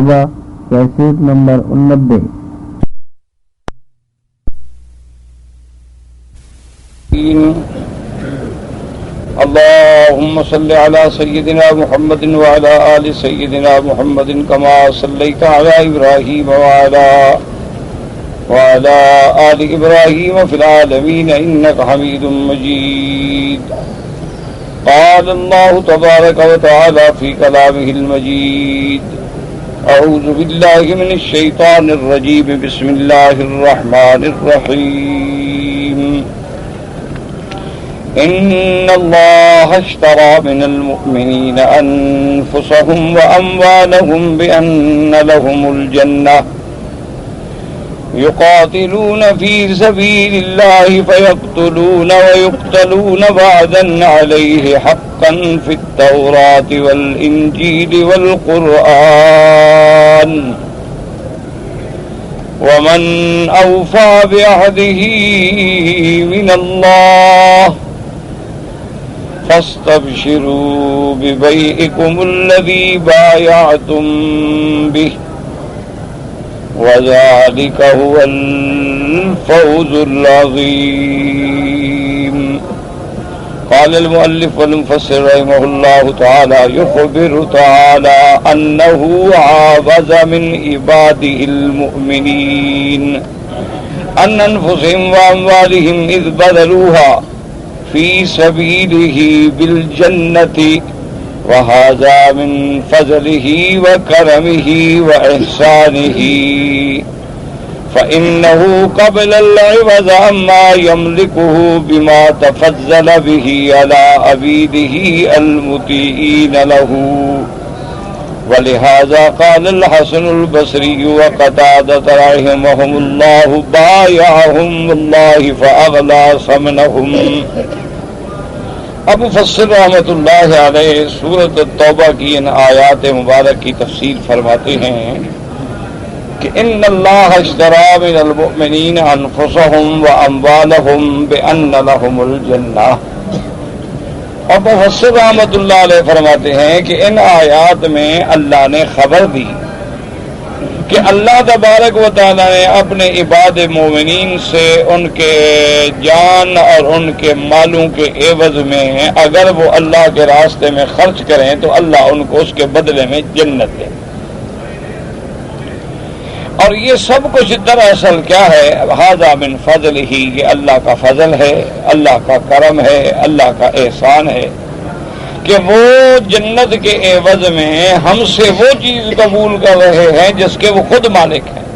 توبہ cassette number 89۔ اللهم صل على سيدنا محمد وعلى آل سيدنا محمد كما صليت على إبراهيم وعلى آل إبراهيم في العالمين إنك حميد مجيد۔ قال الله تبارك وتعالى في كلامه المجيد: أعوذ بالله من الشيطان الرجيم، بسم الله الرحمن الرحيم۔ إن الله اشترى من المؤمنين أنفسهم وأموالهم بأن لهم الجنة يقاتلون في سبيل الله فيقتلون ويقتلون وعدا عليه حقا في التوراة والإنجيل والقرآن، ومن أوفى بعهده من الله فاستبشروا ببيعكم الذي بايعتم به وذلك هو الفوز العظيم۔ قال المؤلف والمفسر رحمه الله تعالى: يخبر تعالى أنه عاوز من عباده المؤمنين عن أنفسهم وأموالهم إذ بذلوها في سبيله بالجنة، وهذا من فضله وكرمه وإحسانه، فإنه قبل العوض عما يملكه بما تفضل به على عبيده المطيعين له، ولهذا قال الحسن البصري وقتادة رحمهم الله: بايعهم الله فأغلى ثمنهم۔ ابو فصل رحمۃ اللہ علیہ سورۃ التوبہ کی ان آیات مبارک کی تفسیر فرماتے ہیں کہ ان اللہ اشترى من المؤمنین انفسهم واموالهم بان لهم الجنہ۔ ابو فصل رحمۃ اللہ علیہ فرماتے ہیں کہ ان آیات میں اللہ نے خبر دی کہ اللہ تبارک و تعالیٰ نے اپنے عباد مومنین سے ان کے جان اور ان کے مالوں کے عوض میں اگر وہ اللہ کے راستے میں خرچ کریں تو اللہ ان کو اس کے بدلے میں جنت دے۔ اور یہ سب کچھ دراصل کیا ہے؟ ھذا من فضلہ، یہ اللہ کا فضل ہے، اللہ کا کرم ہے، اللہ کا احسان ہے کہ وہ جنت کے عوض میں ہم سے وہ چیز قبول کر رہے ہیں جس کے وہ خود مالک ہیں۔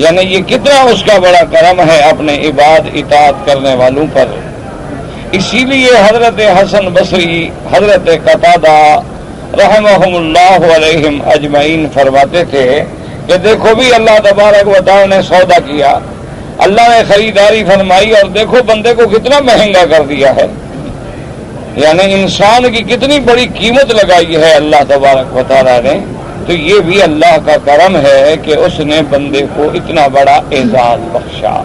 یعنی یہ کتنا اس کا بڑا کرم ہے اپنے عباد اطاعت کرنے والوں پر۔ اسی لیے حضرت حسن بصری، حضرت قتادہ رحمہم اللہ علیہم اجمعین فرماتے تھے کہ دیکھو بھی اللہ تبارک و تعالی نے سودا کیا، اللہ نے خریداری فرمائی اور دیکھو بندے کو کتنا مہنگا کر دیا ہے، یعنی انسان کی کتنی بڑی قیمت لگائی ہے اللہ تبارک و تعالیٰ نے۔ تو یہ بھی اللہ کا کرم ہے کہ اس نے بندے کو اتنا بڑا اعزاز بخشا۔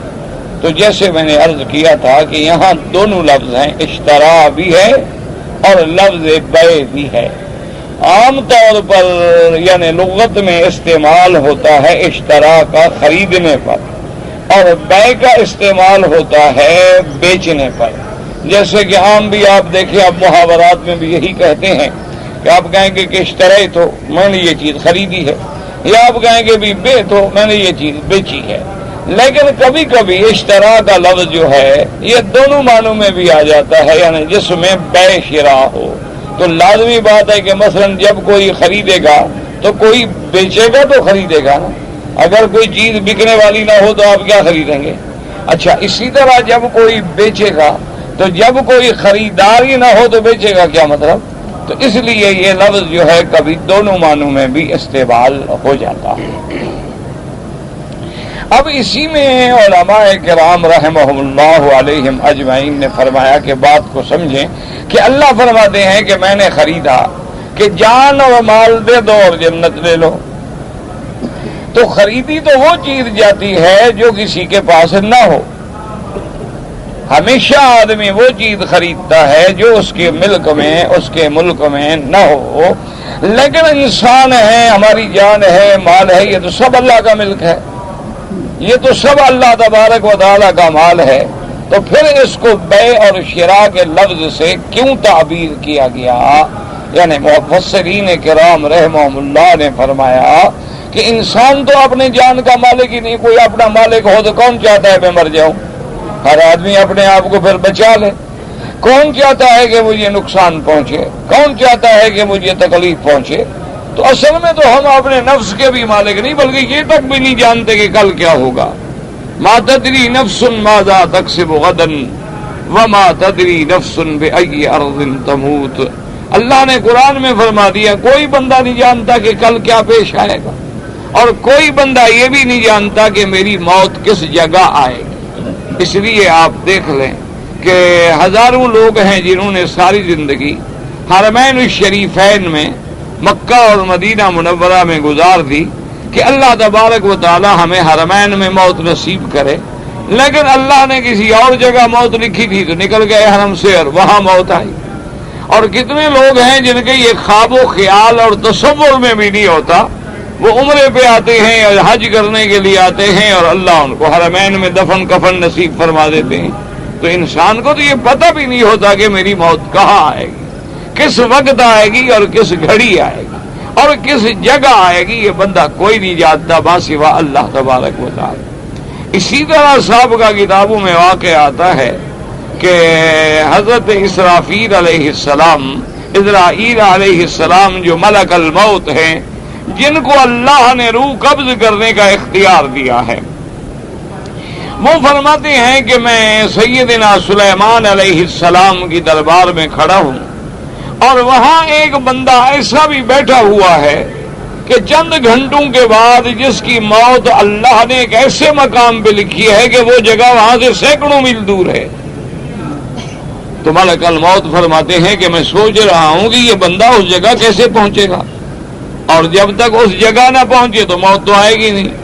تو جیسے میں نے عرض کیا تھا کہ یہاں دونوں لفظ ہیں، اشترا بھی ہے اور لفظ بیع بھی ہے۔ عام طور پر یعنی لغت میں استعمال ہوتا ہے اشترا کا خریدنے پر، اور بیع کا استعمال ہوتا ہے بیچنے پر۔ جیسے کہ عام بھی آپ دیکھیں، اب محاورات میں بھی یہی کہتے ہیں کہ آپ کہیں گے کہ اشترے تو میں نے یہ چیز خریدی ہے، یا آپ کہیں گے بھی بے تو میں نے یہ چیز بیچی ہے۔ لیکن کبھی کبھی اشترا کا لفظ جو ہے یہ دونوں معنوں میں بھی آ جاتا ہے، یعنی جس میں بیع شراء ہو۔ تو لازمی بات ہے کہ مثلا جب کوئی خریدے گا تو کوئی بیچے گا تو خریدے گا نا، اگر کوئی چیز بکنے والی نہ ہو تو آپ کیا خریدیں گے؟ اچھا، اسی طرح جب کوئی بیچے گا تو جب کوئی خریدار ہی نہ ہو تو بیچے گا کیا مطلب؟ تو اس لیے یہ لفظ جو ہے کبھی دونوں معنوں میں بھی استعمال ہو جاتا ہے۔ اب اسی میں علماء کرام رحمہم اللہ علیہم اجمعین نے فرمایا کہ بات کو سمجھیں کہ اللہ فرماتے ہیں کہ میں نے خریدا کہ جان اور مال دے دو اور جنت لے لو۔ تو خریدی تو وہ چیز جاتی ہے جو کسی کے پاس نہ ہو۔ ہمیشہ آدمی وہ چیز خریدتا ہے جو اس کے ملک میں، اس کے ملک میں نہ ہو۔ لیکن انسان ہے، ہماری جان ہے، مال ہے، یہ تو سب اللہ کا ملک ہے، یہ تو سب اللہ تبارک و تعالیٰ کا مال ہے، تو پھر اس کو بے اور شراء کے لفظ سے کیوں تعبیر کیا گیا؟ یعنی مفسرین کرام رحمہم اللہ نے فرمایا کہ انسان تو اپنے جان کا مالک ہی نہیں، کوئی اپنا مالک ہو تو کون چاہتا ہے میں مر جاؤں؟ ہر آدمی اپنے آپ کو پھر بچا لے۔ کون چاہتا ہے کہ مجھے نقصان پہنچے؟ کون چاہتا ہے کہ مجھے تکلیف پہنچے؟ تو اصل میں تو ہم اپنے نفس کے بھی مالک نہیں، بلکہ یہ تک بھی نہیں جانتے کہ کل کیا ہوگا۔ ما تدری نفس ماذا تکسب غدا وما تدری نفس بأی ارض تموت۔ اللہ نے قرآن میں فرما دیا کوئی بندہ نہیں جانتا کہ کل کیا پیش آئے گا، اور کوئی بندہ یہ بھی نہیں جانتا کہ میری موت کس جگہ آئے گی۔ اس لیے آپ دیکھ لیں کہ ہزاروں لوگ ہیں جنہوں نے ساری زندگی حرمین الشریفین میں مکہ اور مدینہ منورہ میں گزار دی کہ اللہ تبارک و تعالی ہمیں حرمین میں موت نصیب کرے، لیکن اللہ نے کسی اور جگہ موت لکھی تھی تو نکل گئے حرم سے اور وہاں موت آئی۔ اور کتنے لوگ ہیں جن کے یہ خواب و خیال اور تصور میں بھی نہیں ہوتا، وہ عمرے پہ آتے ہیں اور حج کرنے کے لیے آتے ہیں اور اللہ ان کو حرمین میں دفن کفن نصیب فرما دیتے ہیں۔ تو انسان کو تو یہ پتہ بھی نہیں ہوتا کہ میری موت کہاں آئے گی، کس وقت آئے گی اور کس گھڑی آئے گی اور کس جگہ آئے گی، یہ بندہ کوئی نہیں جانتا باسوا اللہ تبارک و تعالی۔ اسی طرح سابقہ کتابوں میں واقع آتا ہے کہ حضرت اسرافیل علیہ السلام، اسرائیل علیہ السلام جو ملک الموت ہیں، جن کو اللہ نے روح قبض کرنے کا اختیار دیا ہے، وہ فرماتے ہیں کہ میں سیدنا سلیمان علیہ السلام کی دربار میں کھڑا ہوں اور وہاں ایک بندہ ایسا بھی بیٹھا ہوا ہے کہ چند گھنٹوں کے بعد جس کی موت اللہ نے ایک ایسے مقام پہ لکھی ہے کہ وہ جگہ وہاں سے سینکڑوں میل دور ہے۔ تو ملک الموت فرماتے ہیں کہ میں سوچ رہا ہوں کہ یہ بندہ اس جگہ کیسے پہنچے گا، اور جب تک اس جگہ نہ پہنچے تو موت تو آئے گی نہیں۔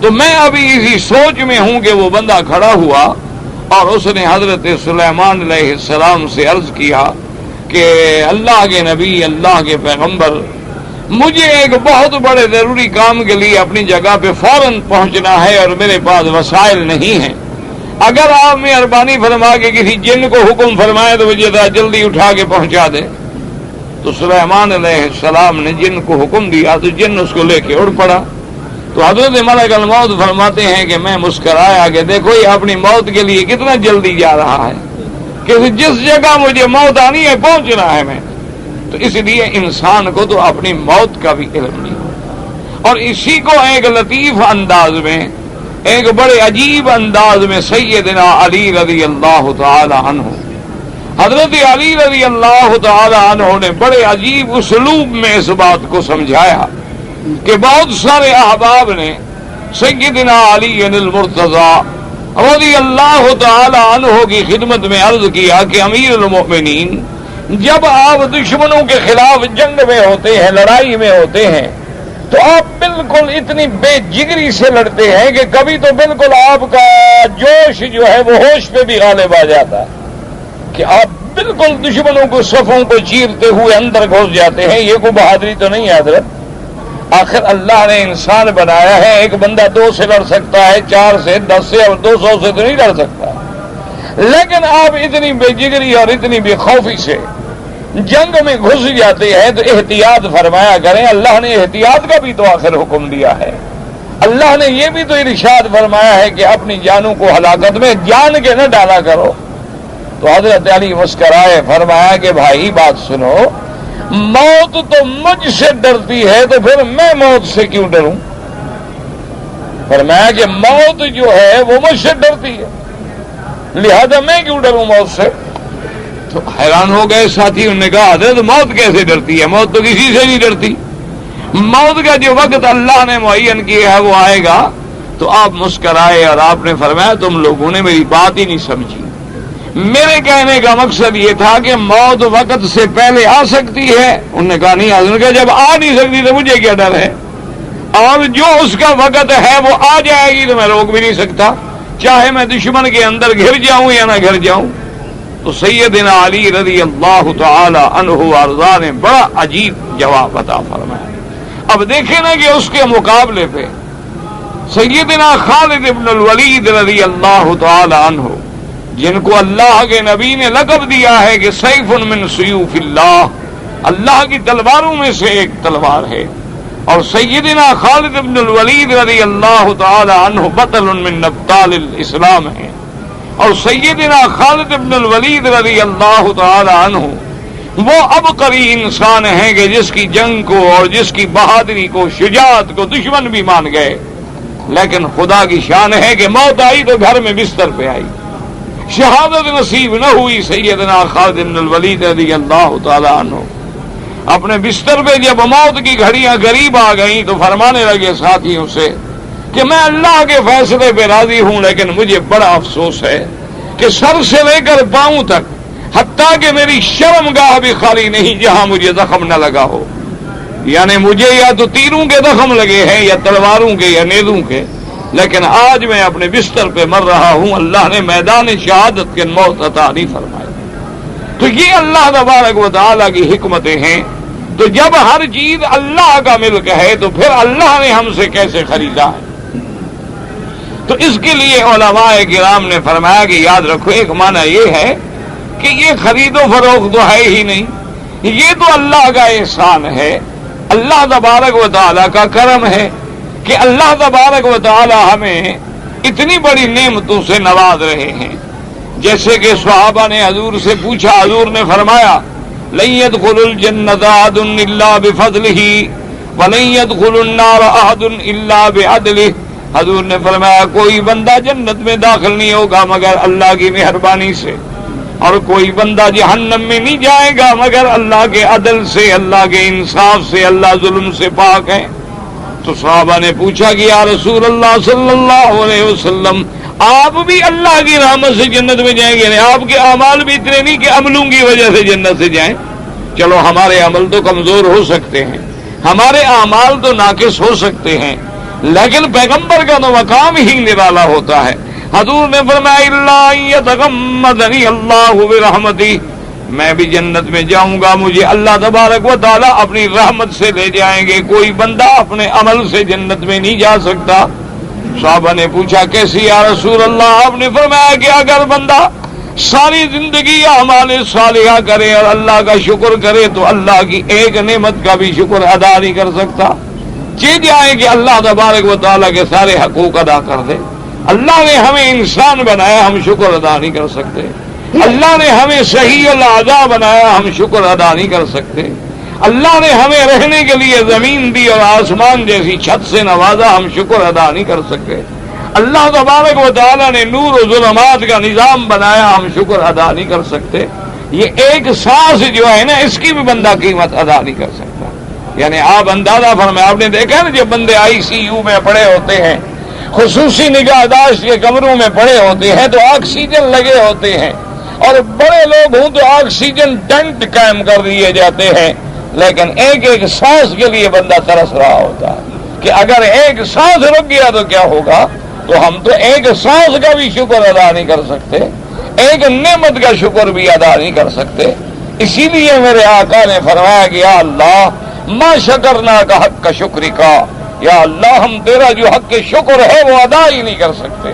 تو میں ابھی اسی سوچ میں ہوں کہ وہ بندہ کھڑا ہوا اور اس نے حضرت سلیمان علیہ السلام سے عرض کیا کہ اللہ کے نبی، اللہ کے پیغمبر، مجھے ایک بہت بڑے ضروری کام کے لیے اپنی جگہ پہ فوراً پہنچنا ہے اور میرے پاس وسائل نہیں ہیں، اگر آپ مہربانی فرما کے کسی جن کو حکم فرمائے تو مجھے ذرا جلدی اٹھا کے پہنچا دے۔ تو سلیمان علیہ السلام نے جن کو حکم دیا تو جن اس کو لے کے اڑ پڑا۔ تو حضرت ملک الموت فرماتے ہیں کہ میں مسکرایا کہ دیکھو یہ اپنی موت کے لیے کتنا جلدی جا رہا ہے کہ جس جگہ مجھے موت آنی ہے پہنچنا ہے میں۔ تو اس لیے انسان کو تو اپنی موت کا بھی علم نہیں ہو، اور اسی کو ایک لطیف انداز میں، ایک بڑے عجیب انداز میں سیدنا علی رضی اللہ تعالی عنہ، حضرت علی رضی اللہ تعالی عنہ نے بڑے عجیب اسلوب میں اس بات کو سمجھایا کہ بہت سارے احباب نے سیدنا علی المرتضی رضی اللہ تعالی عنہ کی خدمت میں عرض کیا کہ امیر المؤمنین، جب آپ دشمنوں کے خلاف جنگ میں ہوتے ہیں، لڑائی میں ہوتے ہیں، تو آپ بالکل اتنی بے جگری سے لڑتے ہیں کہ کبھی تو بالکل آپ کا جوش جو ہے وہ ہوش پہ بھی غالب آ جاتا ہے کہ آپ بالکل دشمنوں کو صفوں کو چیرتے ہوئے اندر گھس جاتے ہیں۔ یہ کوئی بہادری تو نہیں ہے حضرت، آخر اللہ نے انسان بنایا ہے، ایک بندہ 2 سے لڑ سکتا ہے، 4 سے، 10 سے اور 200 سے تو نہیں لڑ سکتا، لیکن آپ اتنی بے جگری اور اتنی بے خوفی سے جنگ میں گھس جاتے ہیں تو احتیاط فرمایا کریں۔ اللہ نے احتیاط کا بھی تو آخر حکم دیا ہے، اللہ نے یہ بھی تو ارشاد فرمایا ہے کہ اپنی جانوں کو ہلاکت میں جان کے نہ ڈالا کرو۔ تو حضرت علی مسکرائے، فرمایا کہ بھائی بات سنو، موت تو مجھ سے ڈرتی ہے تو پھر میں موت سے کیوں ڈروں؟ فرمایا کہ موت جو ہے وہ مجھ سے ڈرتی ہے، لہذا میں کیوں ڈروں موت سے؟ تو حیران ہو گئے ساتھی، انہوں نے کہا حضرت موت کیسے ڈرتی ہے؟ موت تو کسی سے نہیں ڈرتی، موت کا جو وقت اللہ نے معین کیا ہے وہ آئے گا۔ تو آپ مسکرائے اور آپ نے فرمایا تم لوگوں نے میری بات ہی نہیں سمجھی، میرے کہنے کا مقصد یہ تھا کہ موت وقت سے پہلے آ سکتی ہے۔ انہوں نے کہا نہیں، حضرت کہ جب آ نہیں سکتی تو مجھے کیا ڈر ہے، اور جو اس کا وقت ہے وہ آ جائے گی تو میں روک بھی نہیں سکتا، چاہے میں دشمن کے اندر گھر جاؤں یا نہ گھر جاؤں۔ تو سیدنا علی رضی اللہ تعالی عنہ وارضا نے بڑا عجیب جواب عطا فرمایا. اب دیکھیں نا کہ اس کے مقابلے پہ سیدنا خالد ابن الولید رضی اللہ تعالی عنہ، جن کو اللہ کے نبی نے لقب دیا ہے کہ سیف من سیوف اللہ، اللہ کی تلواروں میں سے ایک تلوار ہے، اور سیدنا خالد ابن الولید رضی اللہ تعالی عنہ بطل من ابطال الاسلام ہے، اور سیدنا خالد ابن الولید رضی اللہ تعالی عنہ وہ عبقری انسان ہیں کہ جس کی جنگ کو اور جس کی بہادری کو، شجاعت کو دشمن بھی مان گئے، لیکن خدا کی شان ہے کہ موت آئی تو گھر میں بستر پہ آئی، شہادت نصیب نہ ہوئی. سیدنا خالد بن الولید رضی اللہ تعالی عنہ اپنے بستر پہ جب موت کی گھڑیاں قریب آ گئیں تو فرمانے لگے ساتھیوں سے کہ میں اللہ کے فیصلے پہ راضی ہوں، لیکن مجھے بڑا افسوس ہے کہ سر سے لے کر پاؤں تک، حتیٰ کہ میری شرمگاہ بھی خالی نہیں جہاں مجھے زخم نہ لگا ہو. یعنی مجھے یا تو تیروں کے زخم لگے ہیں یا تلواروں کے یا نیزوں کے، لیکن آج میں اپنے بستر پہ مر رہا ہوں، اللہ نے میدان شہادت کے موت عطا نہیں فرمائی. تو یہ اللہ تبارک و تعالیٰ کی حکمتیں ہیں. تو جب ہر چیز اللہ کا ملک ہے تو پھر اللہ نے ہم سے کیسے خریدا ہے؟ تو اس کے لیے علماء کرام نے فرمایا کہ یاد رکھو، ایک معنی یہ ہے کہ یہ خرید و فروخت تو ہے ہی نہیں، یہ تو اللہ کا احسان ہے، اللہ تبارک و تعالیٰ کا کرم ہے کہ اللہ تبارک و تعالیٰ ہمیں اتنی بڑی نعمتوں سے نواز رہے ہیں. جیسے کہ صحابہ نے حضور سے پوچھا، حضور نے فرمایا لن يدخل الجنة أحد إلا بفضله ولن يدخل النار أحد إلا بعدله. حضور نے فرمایا کوئی بندہ جنت میں داخل نہیں ہوگا مگر اللہ کی مہربانی سے، اور کوئی بندہ جہنم میں نہیں جائے گا مگر اللہ کے عدل سے، اللہ کے انصاف سے، اللہ ظلم سے پاک ہے. تو صحابہ نے پوچھا کہ یا رسول اللہ صلی اللہ علیہ وسلم، آپ بھی اللہ کی رحمت سے جنت میں جائیں گے؟ آپ کے اعمال بھی اتنے نہیں کہ عملوں کی وجہ سے جنت سے جائیں. چلو ہمارے عمل تو کمزور ہو سکتے ہیں، ہمارے اعمال تو ناقص ہو سکتے ہیں، لیکن پیغمبر کا تو مقام ہی نرالا ہوتا ہے. حضور نے فرمایا الا ان یتغمدنی اللہ برحمتی، میں بھی جنت میں جاؤں گا، مجھے اللہ تبارک و تعالیٰ اپنی رحمت سے لے جائیں گے. کوئی بندہ اپنے عمل سے جنت میں نہیں جا سکتا. صحابہ نے پوچھا کیسی یا رسول اللہ؟ آپ نے فرمایا کہ اگر بندہ ساری زندگی اعمال صالحہ کرے اور اللہ کا شکر کرے تو اللہ کی ایک نعمت کا بھی شکر ادا نہیں کر سکتا. چیز آئے کہ اللہ تبارک و تعالیٰ کے سارے حقوق ادا کر دے. اللہ نے ہمیں انسان بنایا، ہم شکر ادا نہیں کر سکتے. اللہ نے ہمیں صحیح الاعضاء بنایا، ہم شکر ادا نہیں کر سکتے. اللہ نے ہمیں رہنے کے لیے زمین دی اور آسمان جیسی چھت سے نوازا، ہم شکر ادا نہیں کر سکتے. اللہ تبارک و تعالیٰ نے نور و ظلمات کا نظام بنایا، ہم شکر ادا نہیں کر سکتے. یہ ایک سانس جو ہے نا، اس کی بھی بندہ قیمت ادا نہیں کر سکتا. یعنی آپ اندازہ فرمائیں، آپ نے دیکھا نا جب بندے ICU میں پڑے ہوتے ہیں، خصوصی نگہداشت کے کمروں میں پڑے ہوتے ہیں تو آکسیجن لگے ہوتے ہیں، اور بڑے لوگ ہوں تو آکسیجن ٹینٹ قائم کر دیے جاتے ہیں، لیکن ایک ایک سانس کے لیے بندہ ترس رہا ہوتا ہے کہ اگر ایک سانس رک گیا تو کیا ہوگا. تو ہم تو ایک سانس کا بھی شکر ادا نہیں کر سکتے، ایک نعمت کا شکر بھی ادا نہیں کر سکتے. اسی لیے میرے آقا نے فرمایا کہ یا اللہ ما شکرنا کا حق کا شکر کا، یا اللہ ہم تیرا جو حق کے شکر ہے وہ ادا ہی نہیں کر سکتے.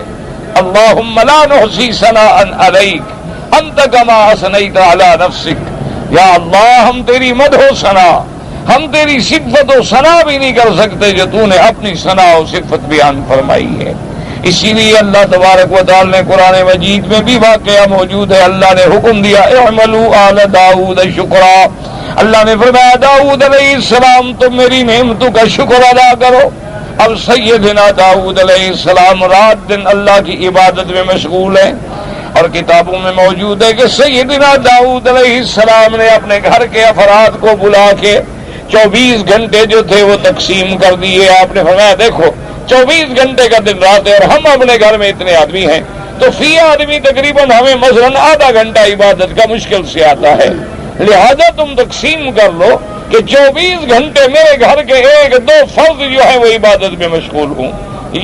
اللہم لا نحصی ثناء علیک انت کما اثنیت علی نفسک. یا اللہ ہم تیری مدح و ثنا، ہم تیری صفت و ثنا بھی نہیں کر سکتے جو تو نے اپنی ثنا و صفت بیان فرمائی ہے. اسی لیے اللہ تبارک و تعالی نے قرآن مجید میں بھی واقعہ موجود ہے. اللہ نے حکم دیا اعملوا آل داؤد شکرا. اللہ نے فرمایا داؤد علیہ السلام تم میری نعمتوں کا شکر ادا کرو. اب سیدنا داؤد علیہ السلام رات دن اللہ کی عبادت میں مشغول ہیں، اور کتابوں میں موجود ہے کہ سیدنا داؤد علیہ السلام نے اپنے گھر کے افراد کو بلا کے 24 گھنٹے جو تھے وہ تقسیم کر دیے. آپ نے فرمایا دیکھو 24 گھنٹے کا دن رات ہے اور ہم اپنے گھر میں اتنے آدمی ہیں تو فی آدمی تقریباً ہمیں مثلاً آدھا گھنٹہ عبادت کا مشکل سے آتا ہے، لہذا تم تقسیم کر لو کہ 24 گھنٹے میرے گھر کے 1-2 فرد جو ہے وہ عبادت میں مشغول ہوں،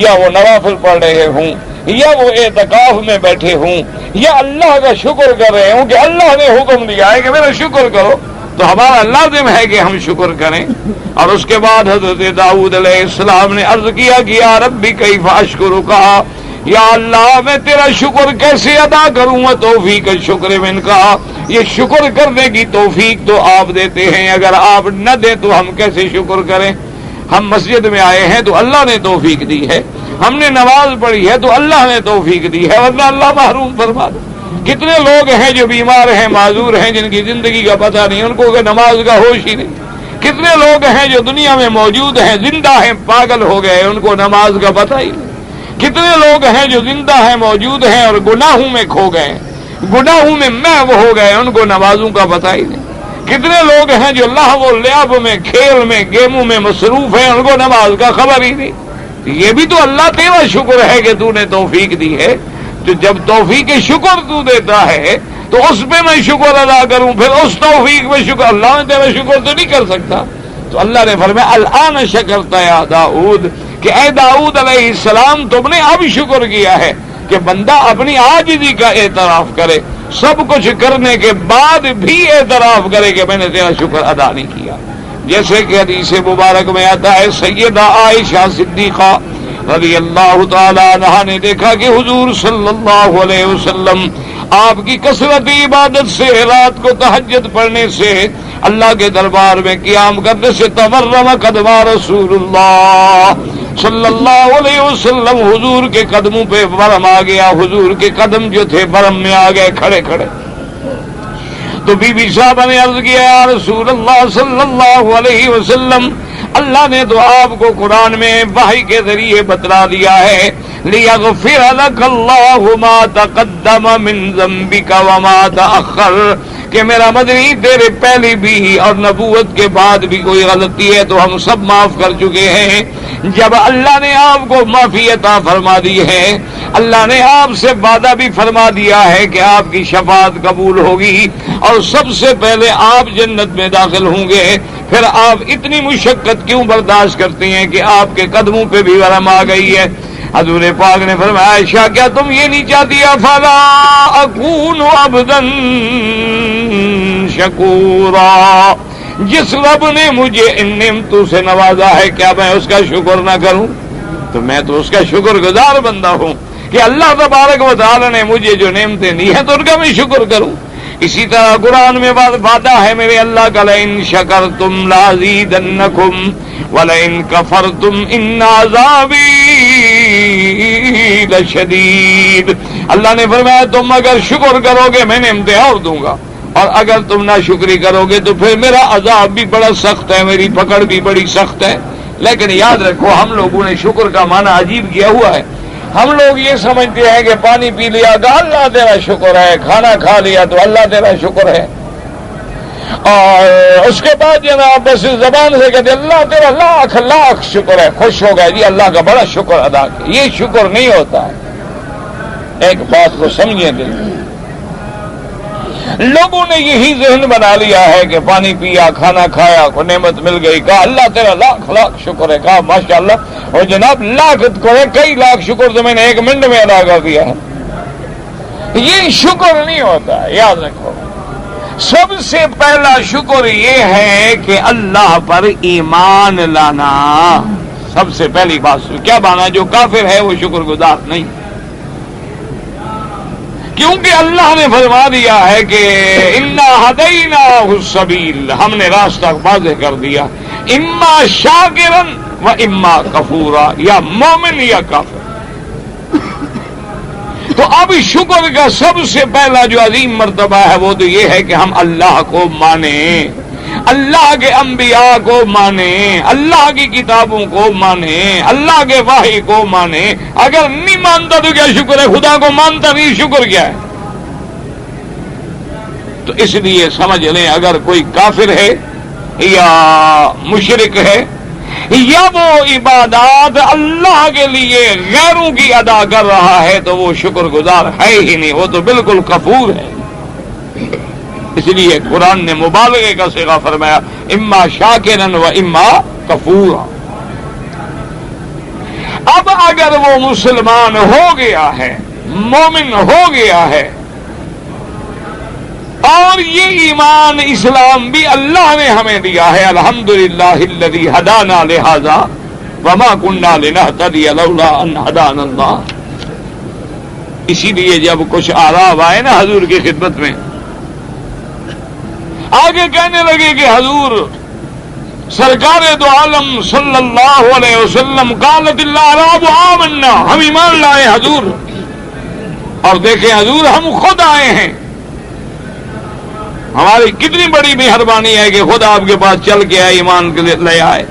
یا وہ نوافل پڑھ رہے ہوں، یا وہ اعتکاف میں بیٹھے ہوں یا اللہ کا شکر کر رہے ہوں کہ اللہ نے حکم دیا ہے کہ میرا شکر کرو، تو ہمارا لازم ہے کہ ہم شکر کریں۔ اور اس کے بعد حضرت داؤد علیہ السلام نے عرض کیا کہ یا ربی کیف اشکرک، یا اللہ میں تیرا شکر کیسے ادا کروں، توفیق شکر من کا، یہ شکر کرنے کی توفیق تو آپ دیتے ہیں، اگر آپ نہ دیں تو ہم کیسے شکر کریں؟ ہم مسجد میں آئے ہیں تو اللہ نے توفیق دی ہے، ہم نے نماز پڑھی ہے تو اللہ نے توفیق دی ہے، ورنہ اللہ محروم فرما دے۔ کتنے لوگ ہیں جو بیمار ہیں، معذور ہیں، جن کی زندگی کا پتہ نہیں، ان کو کہ نماز کا ہوش ہی نہیں۔ کتنے لوگ ہیں جو دنیا میں موجود ہیں، زندہ ہیں، پاگل ہو گئے، ان کو نماز کا پتہ ہی نہیں۔ کتنے لوگ ہیں جو زندہ ہیں، موجود ہیں اور گناہوں میں کھو گئے، گناہوں میں محو ہو گئے، ان کو نمازوں کا پتہ ہی نہیں۔ کتنے لوگ ہیں جو لہو و لعب میں، کھیل میں، گیموں میں مصروف ہیں، ان کو نماز کا خبر ہی نہیں۔ یہ بھی تو اللہ تیرا شکر ہے کہ تو نے توفیق دی ہے، تو جب توفیق شکر تو دیتا ہے تو اس پہ میں شکر ادا کروں، پھر اس توفیق میں شکر، اللہ نے تیرا شکر تو نہیں کر سکتا۔ تو اللہ نے فرمایا الآن شکرتا یا داؤد، کہ اے داؤد علیہ السلام تم نے اب شکر کیا ہے، کہ بندہ اپنی عاجزی کا اعتراف کرے، سب کچھ کرنے کے بعد بھی اعتراف کرے کہ میں نے تیرا شکر ادا نہیں کیا۔ جیسے کہ حدیث مبارک میں آتا ہے، سیدہ عائشہ صدیقہ رضی اللہ تعالی عنہا نے دیکھا کہ حضور صلی اللہ علیہ وسلم آپ کی کثرت عبادت سے، رات کو تہجد پڑھنے سے، اللہ کے دربار میں قیام کرنے سے تورم قدم رسول اللہ صلی اللہ علیہ وسلم، حضور کے قدموں پہ ورم آ گیا، حضور کے قدم جو تھے ورم میں آ گئے کھڑے کھڑے۔ تو بی بی صاحبہ نے عرض کیا یا رسول اللہ صلی اللہ علیہ وسلم، اللہ نے تو آپ کو قرآن میں وحی کے ذریعے بتلا دیا ہے، لِيَغْفِرَ لَكَ اللَّهُ مَا تَقَدَّمَ مِن ذَنبِكَ وَمَا تَأَخَّرَ، کہ میرا مدنی تیرے پہلے بھی اور نبوت کے بعد بھی کوئی غلطی ہے تو ہم سب معاف کر چکے ہیں۔ جب اللہ نے آپ کو معافی عطا فرما دی ہے، اللہ نے آپ سے وعدہ بھی فرما دیا ہے کہ آپ کی شفاعت قبول ہوگی اور سب سے پہلے آپ جنت میں داخل ہوں گے، پھر آپ اتنی مشقت کیوں برداشت کرتے ہیں کہ آپ کے قدموں پہ بھی ورم آ گئی ہے؟ حضور پاک نے فرمایا عائشہ کیا تم یہ نہیں چاہتی فلا اکون عبدا شکورا، جس رب نے مجھے ان نعمتوں سے نوازا ہے کیا میں اس کا شکر نہ کروں؟ تو میں تو اس کا شکر گزار بندہ ہوں کہ اللہ تبارک و تعالی نے مجھے جو نعمتیں دی ہیں تو ان کا میں شکر کروں۔ اسی طرح قرآن میں وعدہ ہے میرے اللہ کا، لئن شکرتم لازیدنکم ولئن کفرتم ان عذابی لشدید۔ اللہ نے فرمایا تم اگر شکر کرو گے میں نعمتیں اور دوں گا، اور اگر تم ناشکری کرو گے تو پھر میرا عذاب بھی بڑا سخت ہے، میری پکڑ بھی بڑی سخت ہے۔ لیکن یاد رکھو ہم لوگوں نے شکر کا معنی عجیب کیا ہوا ہے۔ ہم لوگ یہ سمجھتے ہیں کہ پانی پی لیا تو اللہ تیرا شکر ہے، کھانا کھا لیا تو اللہ تیرا شکر ہے، اور اس کے بعد جناب بس زبان سے کہتے اللہ تیرا لاکھ لاکھ شکر ہے، خوش ہو گئے جی اللہ کا بڑا شکر ادا کیا۔ یہ شکر نہیں ہوتا ہے۔ ایک بات کو سمجھیں دل میں، لوگوں نے یہی ذہن بنا لیا ہے کہ پانی پیا، کھانا کھایا، کو نعمت مل گئی، کہا اللہ تیرا لاکھ لاکھ شکر ہے، کہا ماشاءاللہ، اور جناب لاکھ کرے کئی لاکھ شکر تو میں نے ایک منٹ میں ادا کر دیا ہے۔ یہ شکر نہیں ہوتا، یاد رکھو۔ سب سے پہلا شکر یہ ہے کہ اللہ پر ایمان لانا، سب سے پہلی بات۔ کیا مانا جو کافر ہے وہ شکر گزار نہیں، کیونکہ اللہ نے فرما دیا ہے کہ انا ہدیناہ السبیل، ہم نے راستہ واضح کر دیا، اما شاکرا و اما کفورا، یا مومن یا کافر۔ تو اب شکر کا سب سے پہلا جو عظیم مرتبہ ہے وہ تو یہ ہے کہ ہم اللہ کو مانیں، اللہ کے انبیاء کو مانیں، اللہ کی کتابوں کو مانیں، اللہ کے وحی کو مانیں۔ اگر نہیں مانتا تو کیا شکر ہے؟ خدا کو مانتا نہیں، شکر کیا ہے؟ تو اس لیے سمجھ لیں اگر کوئی کافر ہے یا مشرک ہے یا وہ عبادات اللہ کے لیے غیروں کی ادا کر رہا ہے تو وہ شکر گزار ہے ہی نہیں، وہ تو بالکل کفور ہے۔ اس لیے قرآن نے مبالغے کا صیغہ فرمایا اما شاکرا و اما کفورا۔ اب اگر وہ مسلمان ہو گیا ہے، مومن ہو گیا ہے، اور یہ ایمان اسلام بھی اللہ نے ہمیں دیا ہے، الحمدللہ الذی ہدانا لہذا وما کننا لنہتدی لولا ان ہدانا اللہ۔ اسی لیے جب کچھ آراب آئے نا حضور کی خدمت میں، آگے کہنے لگے کہ حضور سرکار دو عالم صلی اللہ علیہ وسلم قالت الاعراب آمنا، ہم ایمان لائے حضور، اور دیکھیں حضور ہم خود آئے ہیں، ہماری کتنی بڑی مہربانی ہے کہ خود آپ کے پاس چل کے آئے، ایمان کے لے آئے۔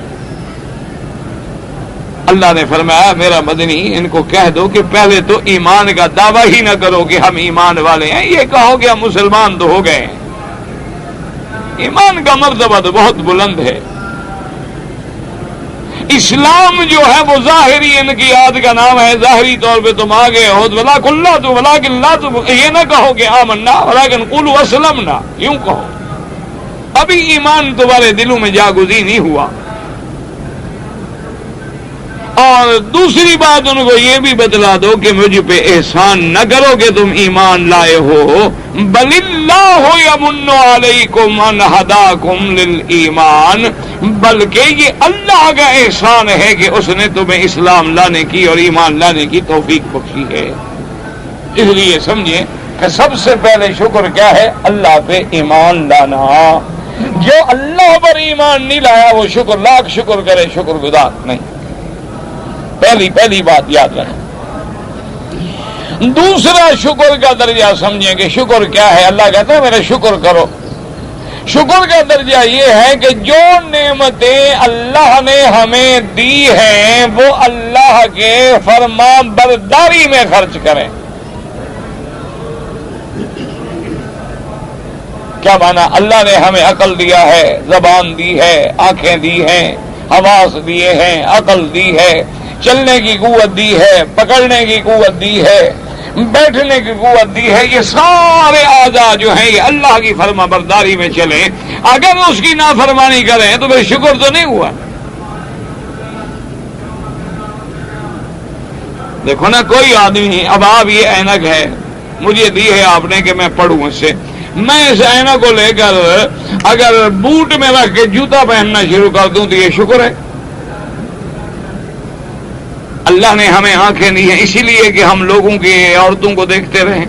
اللہ نے فرمایا میرا مدنی ان کو کہہ دو کہ پہلے تو ایمان کا دعویٰ ہی نہ کرو کہ ہم ایمان والے ہیں، یہ کہو کہ ہم مسلمان تو ہو گئے ہیں۔ ایمان کا مرتبہ تو بہت بلند ہے۔ اسلام جو ہے وہ ظاہری انقیاد کا نام ہے، ظاہری طور پہ تم آ گئے ہو، ولیکن لا تو یہ نہ کہو کہ آمنا ولیکن قولوا اسلمنا، یوں کہو، ابھی ایمان تمہارے دلوں میں جاگزین نہیں ہوا۔ اور دوسری بات ان کو یہ بھی بتلا دو کہ مجھ پہ احسان نہ کرو کہ تم ایمان لائے ہو، بل اللہ یمن علیکم ان ہداکم للایمان، بلکہ یہ اللہ کا احسان ہے کہ اس نے تمہیں اسلام لانے کی اور ایمان لانے کی توفیق بخشی ہے۔ اس لیے سمجھیں کہ سب سے پہلے شکر کیا ہے؟ اللہ پہ ایمان لانا۔ جو اللہ پر ایمان نہیں لایا وہ شکر لاکھ شکر کرے شکر گزار نہیں۔ پہلی بات یاد رکھیں۔ دوسرا شکر کا درجہ سمجھیں کہ شکر کیا ہے۔ اللہ کہتا ہے میرا شکر کرو۔ شکر کا درجہ یہ ہے کہ جو نعمتیں اللہ نے ہمیں دی ہیں وہ اللہ کے فرما برداری میں خرچ کریں۔ کیا مانا؟ اللہ نے ہمیں عقل دیا ہے، زبان دی ہے، آنکھیں دی ہیں، حواس دیے ہیں، عقل دی ہے، چلنے کی قوت دی ہے، پکڑنے کی قوت دی ہے، بیٹھنے کی قوت دی ہے۔ یہ سارے اعضاء جو ہیں یہ اللہ کی فرما برداری میں چلیں، اگر اس کی نافرمانی کریں تو پھر شکر تو نہیں ہوا۔ دیکھو نا کوئی آدمی، اب آپ یہ اینک ہے مجھے دی ہے آپ نے کہ میں پڑھوں اس سے، میں اس اینک کو لے کر اگر بوٹ میں رکھ کے جوتا پہننا شروع کر دوں تو یہ شکر ہے؟ اللہ نے ہمیں آنکھیں دی ہیں اسی لیے کہ ہم لوگوں کی عورتوں کو دیکھتے رہیں،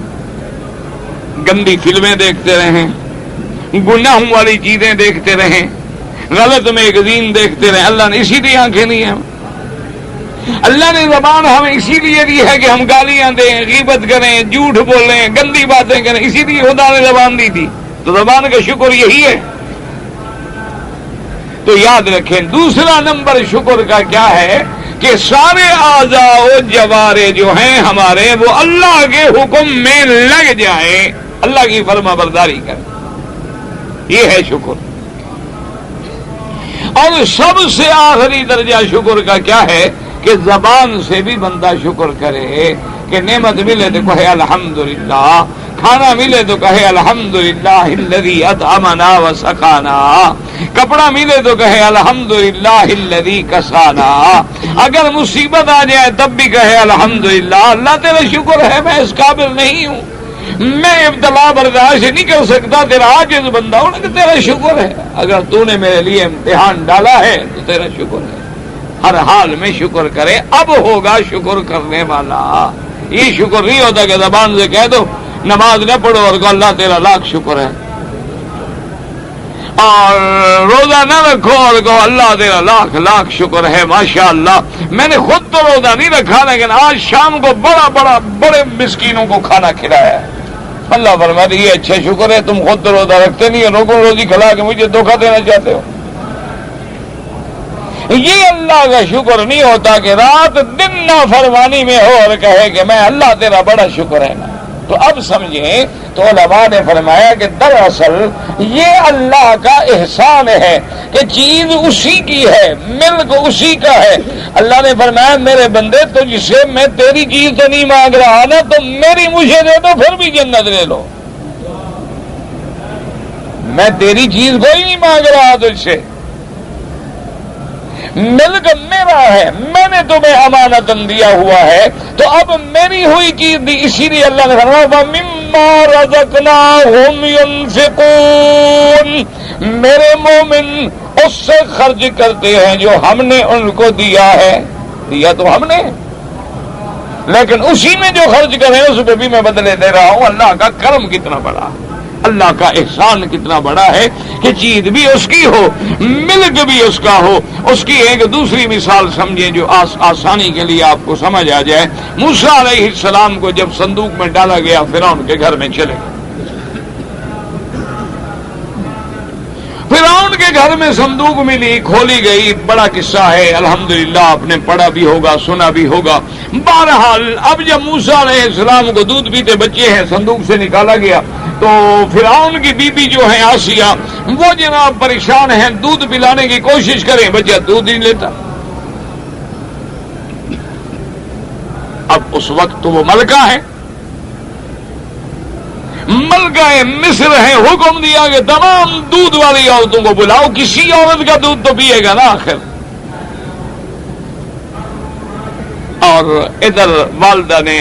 گندی فلمیں دیکھتے رہیں، گناہوں والی چیزیں دیکھتے رہیں، غلط میگزین دیکھتے رہیں۔ اللہ نے اسی لیے آنکھیں دی ہیں۔ اللہ نے زبان ہمیں اسی لیے دی ہے کہ ہم گالیاں دیں، غیبت کریں، جھوٹ بولیں، گندی باتیں کریں، اسی لیے خدا نے زبان دی تھی۔ تو زبان کا شکر یہی ہے۔ تو یاد رکھیں دوسرا نمبر شکر کا کیا ہے کہ سارے اعضاء و جوارے جو ہیں ہمارے وہ اللہ کے حکم میں لگ جائیں، اللہ کی فرما برداری کریں، یہ ہے شکر۔ اور سب سے آخری درجہ شکر کا کیا ہے کہ زبان سے بھی بندہ شکر کرے کہ نعمت ملے تو کہے الحمدللہ، کھانا ملے تو کہے الحمدللہ الذی اطعمنا وسقانا، کپڑا ملے تو کہے الحمدللہ الذی کسانا، اگر مصیبت آ جائے تب بھی کہے الحمدللہ اللہ تیرا شکر ہے میں اس قابل نہیں ہوں، میں ابتلا برداشت نہیں کر سکتا، تیرا عاجز بندہ ہوں کہ تیرا شکر ہے، اگر تو نے میرے لیے امتحان ڈالا ہے تو تیرا شکر ہے۔ ہر حال میں شکر کرے، اب ہوگا شکر کرنے والا۔ یہ شکر نہیں ہوتا کہ زبان سے کہہ دو نماز نہ پڑھو اور کہو اللہ تیرا لاکھ شکر ہے، اور روزہ نہ رکھو اور کہو اللہ تیرا لاکھ لاکھ شکر ہے ماشاء اللہ میں نے خود تو روزہ نہیں رکھا لیکن آج شام کو بڑے مسکینوں کو کھانا کھلایا ہے۔ اللہ فرماتا یہ اچھا شکر ہے، تم خود تو روزہ رکھتے نہیں ہو، لوگوں کو روزی کھلا کے مجھے دھوکہ دینا چاہتے ہو۔ یہ اللہ کا شکر نہیں ہوتا کہ رات دن نافرمانی میں ہو اور کہے کہ میں اللہ تیرا بڑا شکر ہے نا۔ تو اب سمجھیں تو علماء نے فرمایا کہ دراصل یہ اللہ کا احسان ہے کہ چیز اسی کی ہے، ملک اسی کا ہے۔ اللہ نے فرمایا میرے بندے تجھ سے میں تیری چیز تو نہیں مانگ رہا نا، تو میری مجھے دے دو پھر بھی جنت لے لو، میں تیری چیز کوئی نہیں مانگ رہا تجھ سے، ملک میرا ہے، میں نے تمہیں امانتاً دیا ہوا ہے، تو اب میری ہوئی چیز دی، اسی لیے اللہ نے فرمایا وَمِمَّا رَزَقْنَاهُمْ يُنْفِقُونَ، میرے مومن اس سے خرچ کرتے ہیں جو ہم نے ان کو دیا ہے، دیا تو ہم نے، لیکن اسی میں جو خرچ کریں اس پہ بھی میں بدلے دے رہا ہوں۔ اللہ کا کرم کتنا بڑا، اللہ کا احسان کتنا بڑا ہے کہ چیز بھی اس کی ہو، ملک بھی اس کا ہو۔ اس کی ایک دوسری مثال سمجھیں جو آسانی کے لیے آپ کو سمجھ آ جائے۔ موسیٰ علیہ السلام کو جب صندوق میں ڈالا گیا فرعون کے گھر میں چلے گئے، فرعون کے گھر میں صندوق ملی، کھولی گئی، بڑا قصہ ہے، الحمدللہ آپ نے پڑھا بھی ہوگا، سنا بھی ہوگا۔ بہرحال اب جب موسیٰ علیہ السلام کو دودھ پیتے بچے ہیں صندوق سے نکالا گیا، تو فرعون کی بیوی جو ہے آسیہ، وہ جناب پریشان ہیں، دودھ پلانے کی کوشش کریں، بچہ دودھ نہیں لیتا۔ اب اس وقت تو وہ ملکہ ہے، ملکہ مصر ہے، حکم دیا کہ تمام دودھ والی عورتوں کو بلاؤ، کسی عورت کا دودھ تو پیے گا نا آخر۔ اور ادھر والدہ نے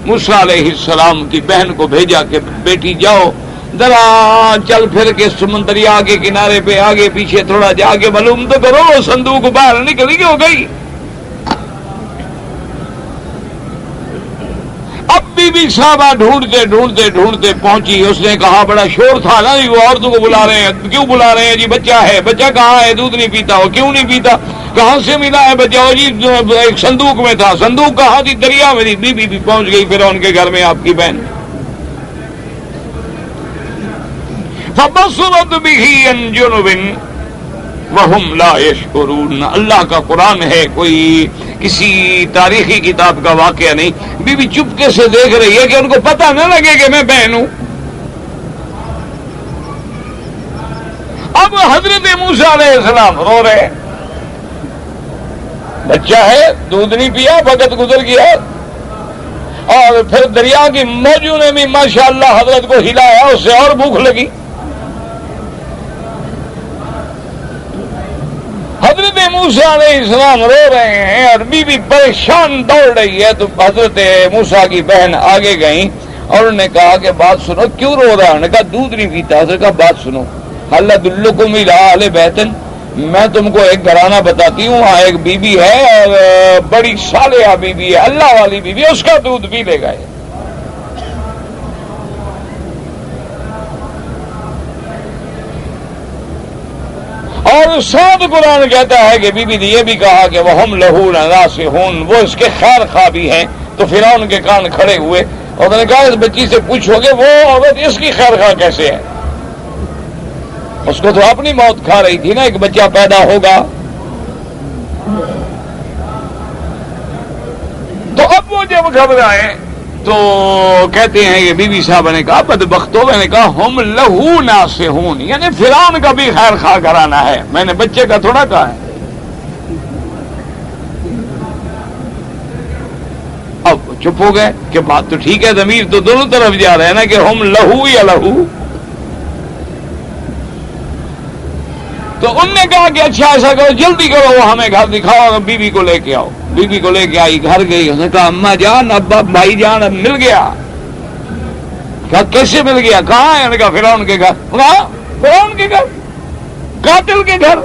موسیٰ علیہ السلام کی بہن کو بھیجا کہ بیٹی جاؤ ذرا چل پھر کے سمندریا کے کنارے پہ آگے پیچھے تھوڑا جا کے معلوم تو کرو، صندوق باہر نکلی ہو گئی۔ اب بی بی صاحبہ ڈھونڈتے ڈھونڈتے ڈھونڈتے پہنچی، اس نے کہا بڑا شور تھا نا جی، وہ عورتوں کو بلا رہے ہیں، کیوں بلا رہے ہیں جی؟ بچہ ہے، بچہ کہاں ہے؟ دودھ نہیں پیتا ہو، کیوں نہیں پیتا؟ کہاں سے ملا ہے بچہ؟ جی ایک صندوق میں تھا۔ صندوق کہاں تھی؟ دریا میں تھی۔ بی بی بھی پہنچ گئی فرعون کے گھر میں، آپ کی بہن۔ فَبَصُرَتْ بِهِ عَنْ جُنُبٍ وَهُمْ لَا يَشْعُرُونَ، اللہ کا قرآن ہے، کوئی کسی تاریخی کتاب کا واقعہ نہیں۔ بی بی چپکے سے دیکھ رہی ہے کہ ان کو پتہ نہ لگے کہ میں بہن ہوں۔ اب حضرت موسیٰ علیہ السلام رو رہے، بچہ ہے، دودھ نہیں پیا، وقت گزر گیا، اور پھر دریا کی موجوں نے بھی ماشاءاللہ حضرت کو ہلایا، اس سے اور بھوک لگی۔ حضرت موسیٰ علیہ السلام رو رہے ہیں اور بی بی پریشان دوڑ رہی ہے، تو حضرت موسیٰ کی بہن آگے گئیں اور انہوں نے کہا کہ بات سنو، کیوں رو رہا ہے؟ انہوں نے کہا دودھ نہیں پیتا۔ حضرت کہا بات سنو، هل ادلکم الی اہل بیت، میں تم کو ایک گھرانہ بتاتی ہوں، وہاں ایک بی بی ہے اور بڑی صالحہ بی بی ہے، اللہ والی بی بی، اس کا دودھ پی لے گا۔ اور ساتھ قرآن کہتا ہے کہ بی بی نے یہ بھی کہا کہ وَهُمْ لَهُ نَاصِحُونَ، وہ اس کے خیر خواہ بھی ہیں۔ تو فرعون کے کان کھڑے ہوئے اور انہوں نے کہا اس بچی سے پوچھو گے وہ عورت اس کی خیر خواہ کیسے ہے؟ اس کو تو اپنی موت کھا رہی تھی نا، ایک بچہ پیدا ہوگا۔ تو اب وہ جب گھبرائے تو کہتے ہیں کہ بی بی صاحبہ نے کہا بدبختوں، میں نے کہا ہم لہو ناصحون، یعنی فرعون کا بھی خیر خواہ گھرانہ ہے، میں نے بچے کا تھوڑا کہا ہے۔ اب چپ ہو گئے کہ بات تو ٹھیک ہے، ضمیر تو دونوں طرف جا رہے ہیں نا کہ ہم لہو یا لہو۔ تو انہوں نے کہا کہ اچھا ایسا کرو، جلدی کرو، وہ ہمیں گھر دکھاؤ اور بی بی کو لے کے آؤ۔ بی بی کو لے کے آئی، گھر گئی، اس نے کہا اماں جان، ابا بھائی جان اب مل گیا۔ کہا کیسے مل گیا؟ کہاں ہے؟ کہا فرعون کے گھر۔ کہا فرعون کے گھر؟ قاتل کے گھر؟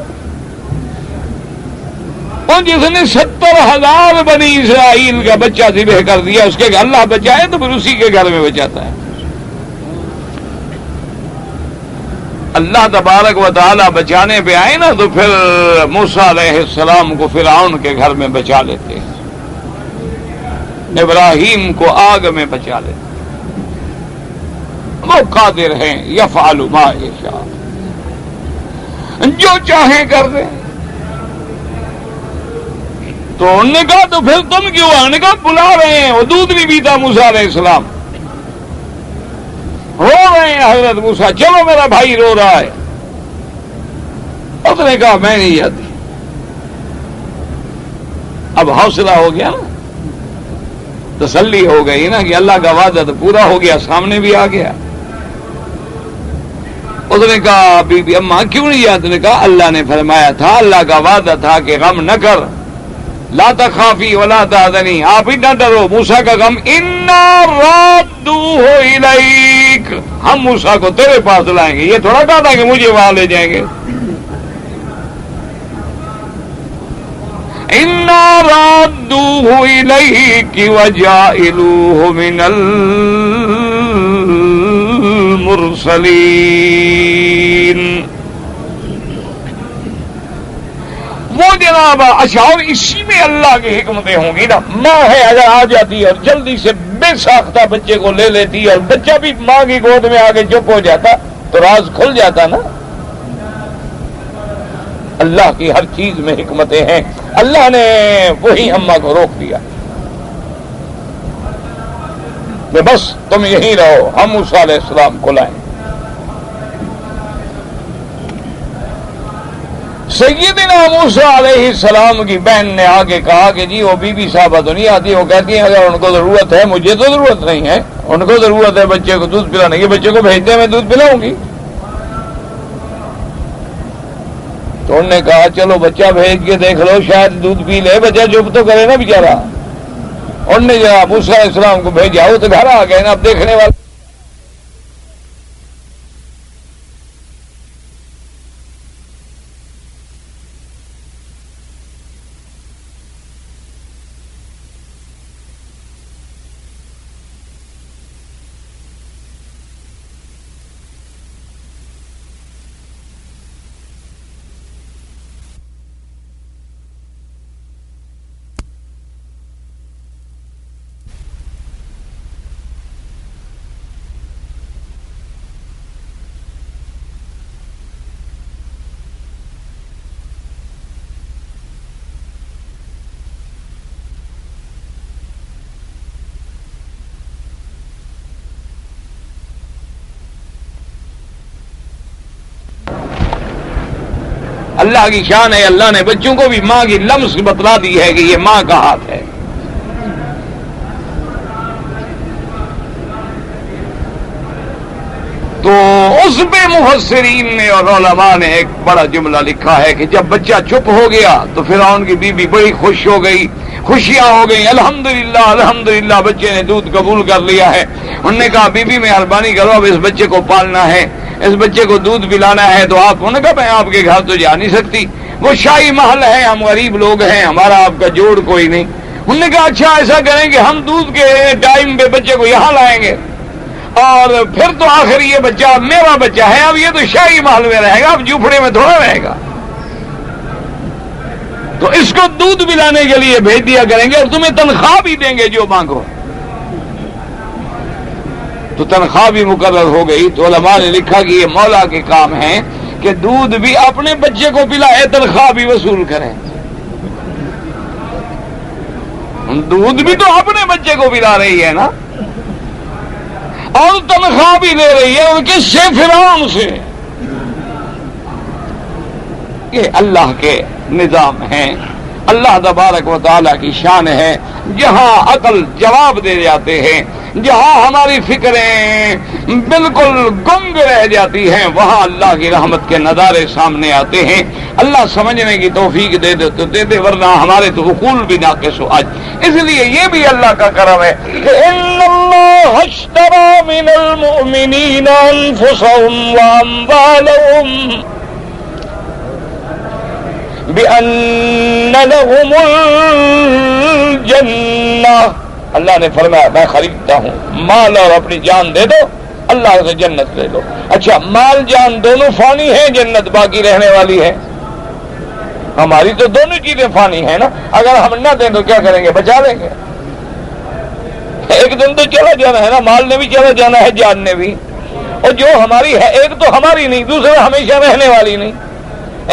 اور جس نے 70,000 بنی اسرائیل کا بچہ ذبح کر دیا، اس کے اللہ بچائے تو پھر اسی کے گھر میں بچاتا ہے۔ اللہ تبارک و تعالیٰ بچانے پہ آئے نا تو پھر موسیٰ علیہ السلام کو فرعون کے گھر میں بچا لیتے ہیں، ابراہیم کو آگ میں بچا لیتے ہیں۔ وہ قادر ہیں یفعل ما یشاء، جو چاہیں کر دیں۔ تو انہوں نے کہا تو پھر تم کیوں؟ انہوں نے کہا بلا رہے ہیں، وہ دودھ نہیں پیتا موسیٰ علیہ السلام، رو رہے ہیں حضرت موسیٰ، چلو میرا بھائی رو رہا ہے۔ اس نے کہا میں نہیں جاتی۔ اب حوصلہ ہو گیا نا، تسلی ہو گئی نا کہ اللہ کا وعدہ تو پورا ہو گیا، سامنے بھی آ گیا۔ اس نے کہا بی بی اماں کیوں نہیں جاتے؟ نے کہا اللہ نے فرمایا تھا، اللہ کا وعدہ تھا کہ غم نہ کر، لا تخافی ولا تحزنی، آپ ہی نہ ڈرو، موسیٰ کا غم انا رادوہ الیک، ہم موسیٰ کو تیرے پاس لائیں گے، یہ تھوڑا کہا تھا کہ مجھے وہاں لے جائیں گے. انا رادوہ الیک وجاعلوہ من المرسلین. وہ جناب اچھا، اور اسی میں اللہ کی حکمتیں ہوں گی نا. ماں ہے اگر آ جاتی اور جلدی سے بے ساختہ بچے کو لے لیتی اور بچہ بھی ماں کی گود میں آگے چپ ہو جاتا تو راز کھل جاتا نا. اللہ کی ہر چیز میں حکمتیں ہیں. اللہ نے وہی اماں کو روک دیا کہ بس تم یہیں رہو، ہم موسیٰ علیہ السلام کو لائیں. سیدنا موسیٰ علیہ السلام کی بہن نے آگے کہا کہ جی وہ بی بی صاحبہ تو نہیں آتی، وہ کہتی ہیں اگر ان کو ضرورت ہے، مجھے تو ضرورت نہیں ہے، ان کو ضرورت ہے بچے کو دودھ پلانے کی، بچے کو بھیج دیں میں دودھ پلاؤں گی. تو انہوں نے کہا چلو بچہ بھیج کے دیکھ لو، شاید دودھ پی لے، بچہ چپ تو کرے نا بیچارہ. انہوں نے جناب موسیٰ علیہ السلام کو بھیجا، وہ تو گھر آ گئے نا. اب دیکھنے والے اللہ کی شان ہے، اللہ نے بچوں کو بھی ماں کی لمس بتلا دی ہے کہ یہ ماں کا ہاتھ ہے. تو اس پہ مفسرین نے اور علماء نے ایک بڑا جملہ لکھا ہے کہ جب بچہ چپ ہو گیا تو فرعون کی بیوی بڑی خوش ہو گئی، خوشیاں ہو گئی، الحمدللہ الحمدللہ بچے نے دودھ قبول کر لیا ہے. انہوں نے کہا بی بی مہربانی کرو، اب اس بچے کو پالنا ہے، اس بچے کو دودھ پلانا ہے. تو آپ، انہوں نے کہا میں آپ کے گھر تو جا نہیں سکتی، وہ شاہی محل ہے، ہم غریب لوگ ہیں، ہمارا آپ کا جوڑ کوئی نہیں. انہوں نے کہا اچھا ایسا کریں کہ ہم دودھ کے ٹائم پہ بچے کو یہاں لائیں گے، اور پھر تو آخر یہ بچہ میرا بچہ ہے، اب یہ تو شاہی محل میں رہے گا، اب جھوپڑے میں تھوڑا رہے گا. تو اس کو دودھ پلانے کے لیے بھیج دیا کریں گے اور تمہیں تنخواہ بھی دیں گے جو مانگو. تو تنخواہ بھی مقرر ہو گئی. تو علماء نے لکھا کہ یہ مولا کے کام ہے کہ دودھ بھی اپنے بچے کو پلائے، تنخواہ بھی وصول کریں. دودھ بھی تو اپنے بچے کو پلا رہی ہے نا، اور تنخواہ بھی لے رہی ہے. اور کس سے؟ فرعون سے. یہ اللہ کے نظام ہیں، اللہ تبارک و تعالیٰ کی شان ہے. جہاں عقل جواب دے جاتے ہیں، جہاں ہماری فکریں بالکل گنگ رہ جاتی ہیں، وہاں اللہ کی رحمت کے نظارے سامنے آتے ہیں. اللہ سمجھنے کی توفیق دے دے تو دے دے، ورنہ ہمارے تو عقول بھی ناقص ہو آج. اس لیے یہ بھی اللہ کا کرم ہے کہ ان اللہ اشتری من المؤمنین انفسهم واموالهم بأن لهم الجنہ. اللہ نے فرمایا میں خریدتا ہوں، مال اور اپنی جان دے دو، اللہ سے جنت لے لو. اچھا مال جان دونوں فانی ہیں، جنت باقی رہنے والی ہے. ہماری تو دونوں چیزیں فانی ہیں نا. اگر ہم نہ دیں تو کیا کریں گے؟ بچا لیں گے. ایک دن تو چلا جانا ہے نا، مال نے بھی چلا جانا ہے، جان نے بھی. اور جو ہماری ہے ایک تو ہماری نہیں، دوسرا ہمیشہ رہنے والی نہیں.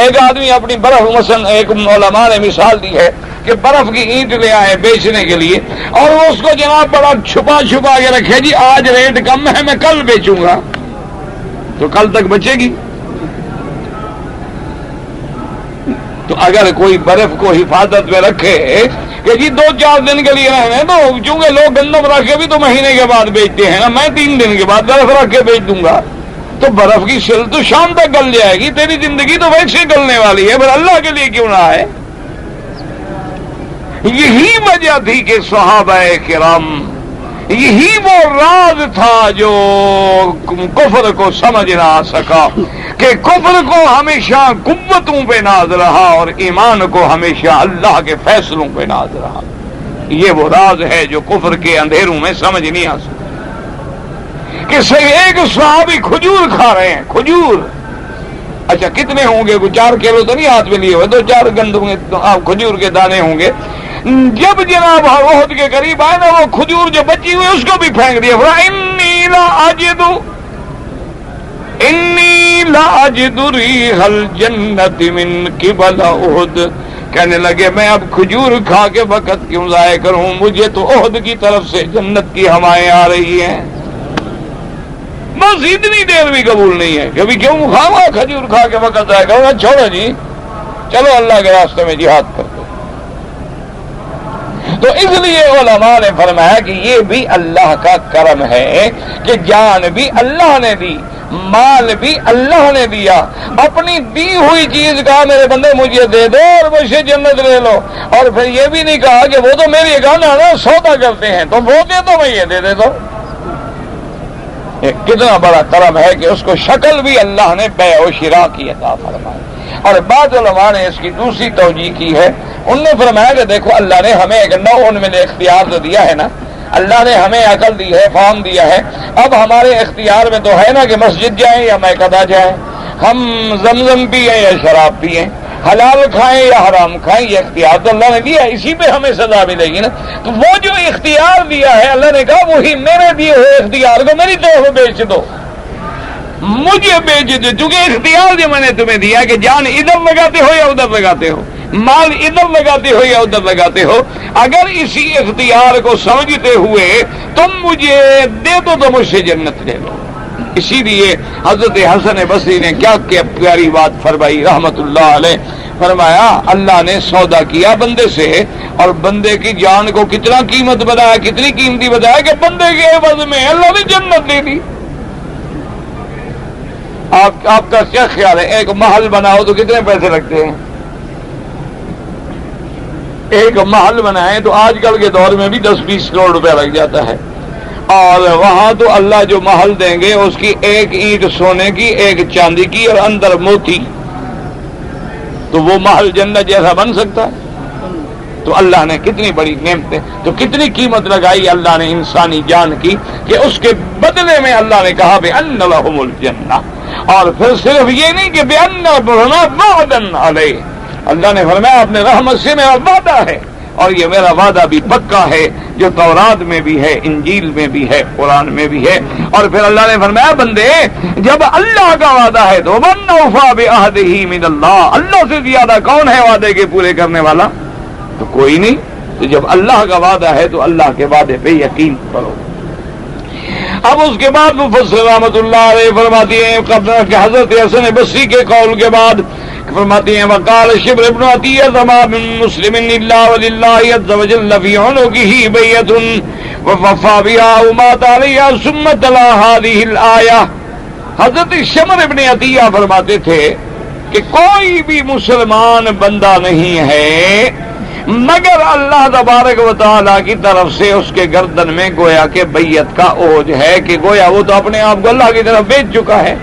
ایک آدمی اپنی برف، مثلا ایک علماء نے مثال دی ہے کہ برف کی اینٹ لے آئے بیچنے کے لیے، اور وہ اس کو جناب بڑا چھپا چھپا کے رکھے، جی آج ریٹ کم ہے میں کل بیچوں گا. تو کل تک بچے گی؟ تو اگر کوئی برف کو حفاظت میں رکھے کہ جی 2-4 دن کے لیے رہنے، تو چونکہ لوگ گندم رکھ کے بھی تو مہینے کے بعد بیچتے ہیں نا، میں 3 دن کے بعد برف رکھ کے بیچ دوں گا. تو برف کی سل تو شام تک گل جائے گی، تیری زندگی تو ویسے گلنے والی ہے، پر اللہ کے لیے کیوں نہ ہے؟ یہی وجہ تھی کہ صحابہ کرام، یہی وہ راز تھا جو کفر کو سمجھ نہ سکا، کہ کفر کو ہمیشہ قوتوں پہ ناز رہا اور ایمان کو ہمیشہ اللہ کے فیصلوں پہ ناز رہا۔ یہ وہ راز ہے جو کفر کے اندھیروں میں سمجھ نہیں آ سکتا۔ کہ ایک صحابی کھجور کھا رہے ہیں، کھجور، اچھا کتنے ہوں گے؟ 4 کلو تو نہیں ہاتھ میں لیے ہوئے، 2-4 گندم کھجور کے دانے ہوں گے۔ جب جناب احد کے قریب آئے نا، وہ کھجور جو بچی ہوئی اس کو بھی پھینک دیا۔ انی لا اجد ریح الجنت من قبل احد، کہنے لگے میں اب کھجور کھا کے وقت کیوں ضائع کروں، مجھے تو احد کی طرف سے جنت کی ہوائیں آ رہی ہیں۔ بس اتنی دیر بھی قبول نہیں ہے، کبھی کیوں کھاؤں کھجور کھا کے وقت ضائع کروں، چھوڑو جی، چلو اللہ کے راستے میں جہاد کر دو۔ تو اس لیے علماء نے فرمایا کہ یہ بھی اللہ کا کرم ہے کہ جان بھی اللہ نے دی، مال بھی اللہ نے دیا، اپنی دی ہوئی چیز کہا میرے بندے مجھے دے دو اور مجھ سے جنت لے لو، اور پھر یہ بھی نہیں کہا کہ وہ تو میری گانا نا سودا کرتے ہیں تو وہ دے دو میں یہ دے دے دو۔ کتنا بڑا کرم ہے کہ اس کو شکل بھی اللہ نے بیع و شراء کی عطا فرمائی۔ اور بعض علماء نے اس کی دوسری توجیہ کی ہے، انہوں نے فرمایا کہ دیکھو اللہ نے ہمیں ایک نوع من اختیار تو دیا ہے نا، اللہ نے ہمیں عقل دی ہے، فہم دیا ہے، اب ہمارے اختیار میں تو ہے نا کہ مسجد جائیں یا میکدہ جائیں، ہم زمزم پئیں یا شراب پئیں، حلال کھائیں یا حرام کھائیں، یہ اختیار تو اللہ نے دیا ہے، اسی پہ ہمیں سزا ملے گی نا۔ تو وہ جو اختیار دیا ہے اللہ نے کہا وہی میرے دیے ہوئے اختیار کو میری طرف بیچ دو، مجھے بیچ دو، چونکہ اختیار جو میں نے تمہیں دیا کہ جان ادھر لگاتے ہو یا ادھر لگاتے ہو، مال ادھر لگاتے ہو یا ادھر لگاتے ہو، اگر اسی اختیار کو سمجھتے ہوئے تم مجھے دے دو تو مجھ سے جنت لے لو۔ اسی لیے حضرت حسن بصری نے کیا پیاری بات فرمائی رحمت اللہ علیہ، فرمایا اللہ نے سودا کیا بندے سے، اور بندے کی جان کو کتنا قیمت بتایا، کتنی قیمتی بتایا کہ بندے کے عوض میں اللہ نے جنت دے دی۔ آپ کا کیا خیال ہے، ایک محل بناؤ تو کتنے پیسے لگتے ہیں؟ ایک محل بنائیں تو آج کل کے دور میں بھی 10-20 کروڑ روپیہ لگ جاتا ہے، اور وہاں تو اللہ جو محل دیں گے اس کی ایک اینٹ سونے کی، ایک چاندی کی اور اندر موتی، تو وہ محل جنت جیسا بن سکتا ہے؟ تو اللہ نے کتنی بڑی نعمتیں، تو کتنی قیمت لگائی اللہ نے انسانی جان کی، کہ اس کے بدلے میں اللہ نے کہا بِأَنَّ لَهُمُ الْجَنَّةَ، اور پھر صرف یہ نہیں کہ بِأَنَّ وَعْدًا عَلَيْهِ، اللہ نے فرمایا اپنے رحمت سے میرا وعدہ ہے، اور یہ میرا وعدہ بھی پکا ہے جو تورات میں بھی ہے، انجیل میں بھی ہے، قرآن میں بھی ہے۔ اور پھر اللہ نے فرمایا بندے جب اللہ کا وعدہ ہے تو مَنْ أَوْفَىٰ بِعَهْدِهِ مِنَ اللَّهِ، اللہ سے زیادہ کون ہے وعدے کے پورے کرنے والا؟ تو کوئی نہیں۔ تو جب اللہ کا وعدہ ہے تو اللہ کے وعدے پہ یقین کرو۔ اب اس کے بعد مفسر رحمۃ اللہ علیہ فرماتی ہیں کہ حضرت حسن بصری کے قول کے بعد فرماتی ہیں وقال شبر ابن عطیہ زما من مسلم الا وللہ عز وجل فی عنقہ بیعۃ ووفى بها ومات علیہا ثم تلا هذه الآیہ۔ حضرت شمر ابن عطیہ فرماتے تھے کہ کوئی بھی مسلمان بندہ نہیں ہے مگر اللہ تبارک و تعالیٰ کی طرف سے اس کے گردن میں گویا کہ بیعت کا اوج ہے، کہ گویا وہ تو اپنے آپ کو اللہ کی طرف بیچ چکا ہے۔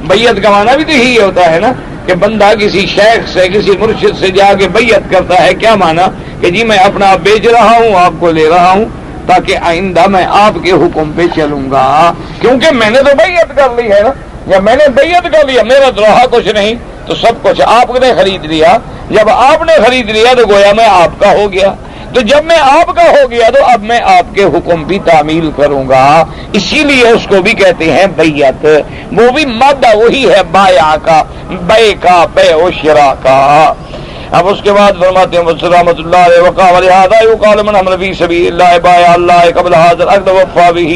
بیعت کا معنی بھی تو یہی ہوتا ہے نا کہ بندہ کسی شیخ سے، کسی مرشد سے جا کے بیعت کرتا ہے، کیا معنی کہ جی میں اپنا آپ بیچ رہا ہوں، آپ کو لے رہا ہوں تاکہ آئندہ میں آپ کے حکم پہ چلوں گا، کیونکہ میں نے تو بیعت کر لی ہے نا، یا میں نے بیعت کر لیا، میرا تو رہا کچھ نہیں، تو سب کچھ آپ نے خرید لیا، جب آپ نے خرید لیا تو گویا میں آپ کا ہو گیا، تو جب میں آپ کا ہو گیا تو اب میں آپ کے حکم بھی تعمیل کروں گا، اسی لیے اس کو بھی کہتے ہیں بیعت، وہ بھی مادہ وہی ہے بایع کا، بیع کا، بیع و شراء کا۔ اب اس کے بعد فرماتے ہیں رحمۃ اللہ علیہ وقال ولہذا یقال من حمل فی سبیل اللہ بايع اللہ قبل هذا العقد وفى به۔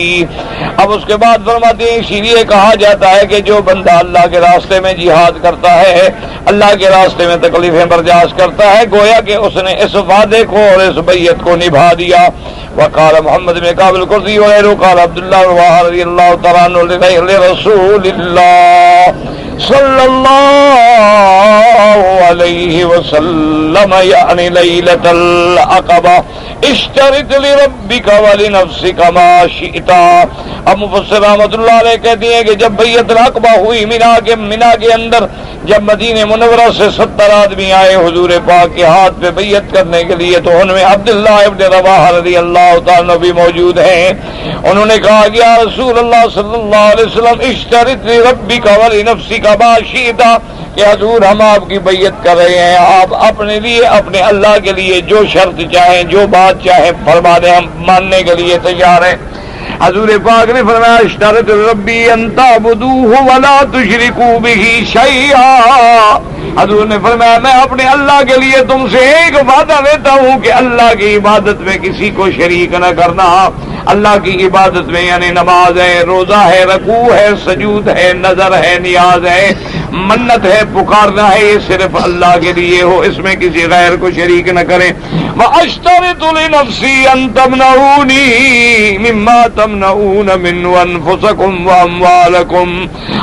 اب اس کے بعد فرماتے ہیں اسی لیے کہا جاتا ہے کہ جو بندہ اللہ کے راستے میں جہاد کرتا ہے، اللہ کے راستے میں تکلیفیں برداشت کرتا ہے، گویا کہ اس نے اس وعدے کو اور اس بیعت کو نبھا دیا۔ وقال محمد بن کعب القرظی وغیرہ قال عبداللہ رضی اللہ تعالیٰ عنہ لرسول اللہ صلی اللہ علیہ وسلم یعنی لیلۃ العقبہ اشترط لربک ولنفسک ما شئت۔ اب مفسر رحمۃ اللہ علیہ کہتے ہیں کہ جب بیعت العقبہ ہوئی مینا کے اندر، جب مدینہ منورہ سے 70 آدمی آئے حضور پاک کے ہاتھ پہ بیعت کرنے کے لیے، تو ان میں عبداللہ ابن رواحہ رضی اللہ تعالیٰ بھی موجود ہیں۔ انہوں نے کہا کہ یا رسول اللہ صلی اللہ علیہ وسلم اشترط لربک ولنفسک ما شئت، کہ حضور ہم آپ کی بیعت کر رہے ہیں، آپ اپنے لیے اپنے اللہ کے لیے جو شرط چاہیں، جو بات چاہیں فرما دیں، ہم ماننے کے لیے تیار ہیں۔ حضور پاک نے فرمایا اشترط ربی ان تعبدوہ ولا تشرکوا بہ شیئا۔ حضور نے فرمایا میں اپنے اللہ کے لیے تم سے ایک وعدہ لیتا ہوں کہ اللہ کی عبادت میں کسی کو شریک نہ کرنا۔ اللہ کی عبادت میں یعنی نماز ہے، روزہ ہے، رکوع ہے، سجود ہے، نظر ہے، نیاز ہے، منت ہے، پکارنا ہے، یہ صرف اللہ کے لیے ہو، اس میں کسی غیر کو شریک نہ کریں۔ وَأَشْتَرِطُ لِنَفْسِي أَن تَمْنَعُونِي مِمَّا تَمْنَعُونَ مِنْهُ أَنفُسَكُمْ وَأَمْوَالَكُمْ۔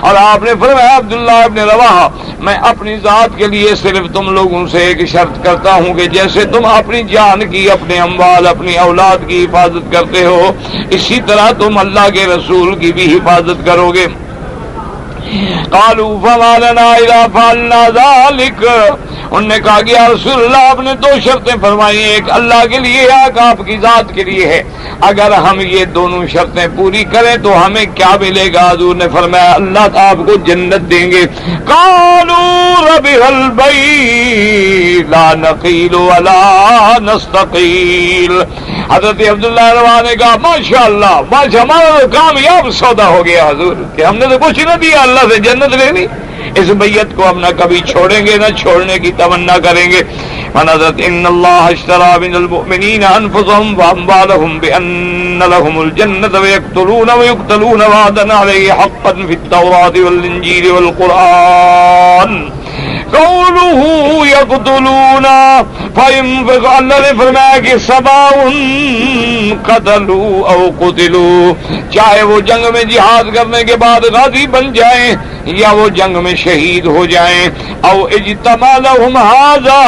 اور آپ نے فرمایا عبداللہ ابن رواحہ میں اپنی ذات کے لیے صرف تم لوگوں سے ایک شرط کرتا ہوں کہ جیسے تم اپنی جان کی، اپنے اموال، اپنی اولاد کی حفاظت کرتے ہو، اسی طرح تم اللہ کے رسول کی بھی حفاظت کرو گے۔ قالوا فما لنا اذا فعلنا ذلك، انہوں نے کہا کہ یا رسول اللہ آپ نے دو شرطیں فرمائی، ایک اللہ کے لیے ایک آپ کی ذات کے لیے ہے، اگر ہم یہ دونوں شرطیں پوری کریں تو ہمیں کیا ملے گا؟ حضور نے فرمایا اللہ آپ کو جنت دیں گے۔ قالوا ربح البيع لا نقيل ولا نستقيل۔ حضرت عبداللہ روا نے کہا ماشاءاللہ ہمارا تو کامیاب سودا ہو گیا حضور، کہ ہم نے تو کچھ نہ دیا، اللہ سے جنت لے لی، اس بیعت کو ہم نہ کبھی چھوڑیں گے، نہ چھوڑنے کی تمنا کریں گے۔ فنظرت ان اللہ اشترى من المؤمنین انفسهم واموالهم بان لهم الجنة ويقتلون وعدا عليه حقا في التوراة والانجیل والقرآن۔ قوله يقتلون اللہ نے فرمایا کہ سواء قتلوا او قتلوا، چاہے وہ جنگ میں جہاد کرنے کے بعد غازی بن جائیں یا وہ جنگ میں شہید ہو جائیں، او اجتمع لهم هذا،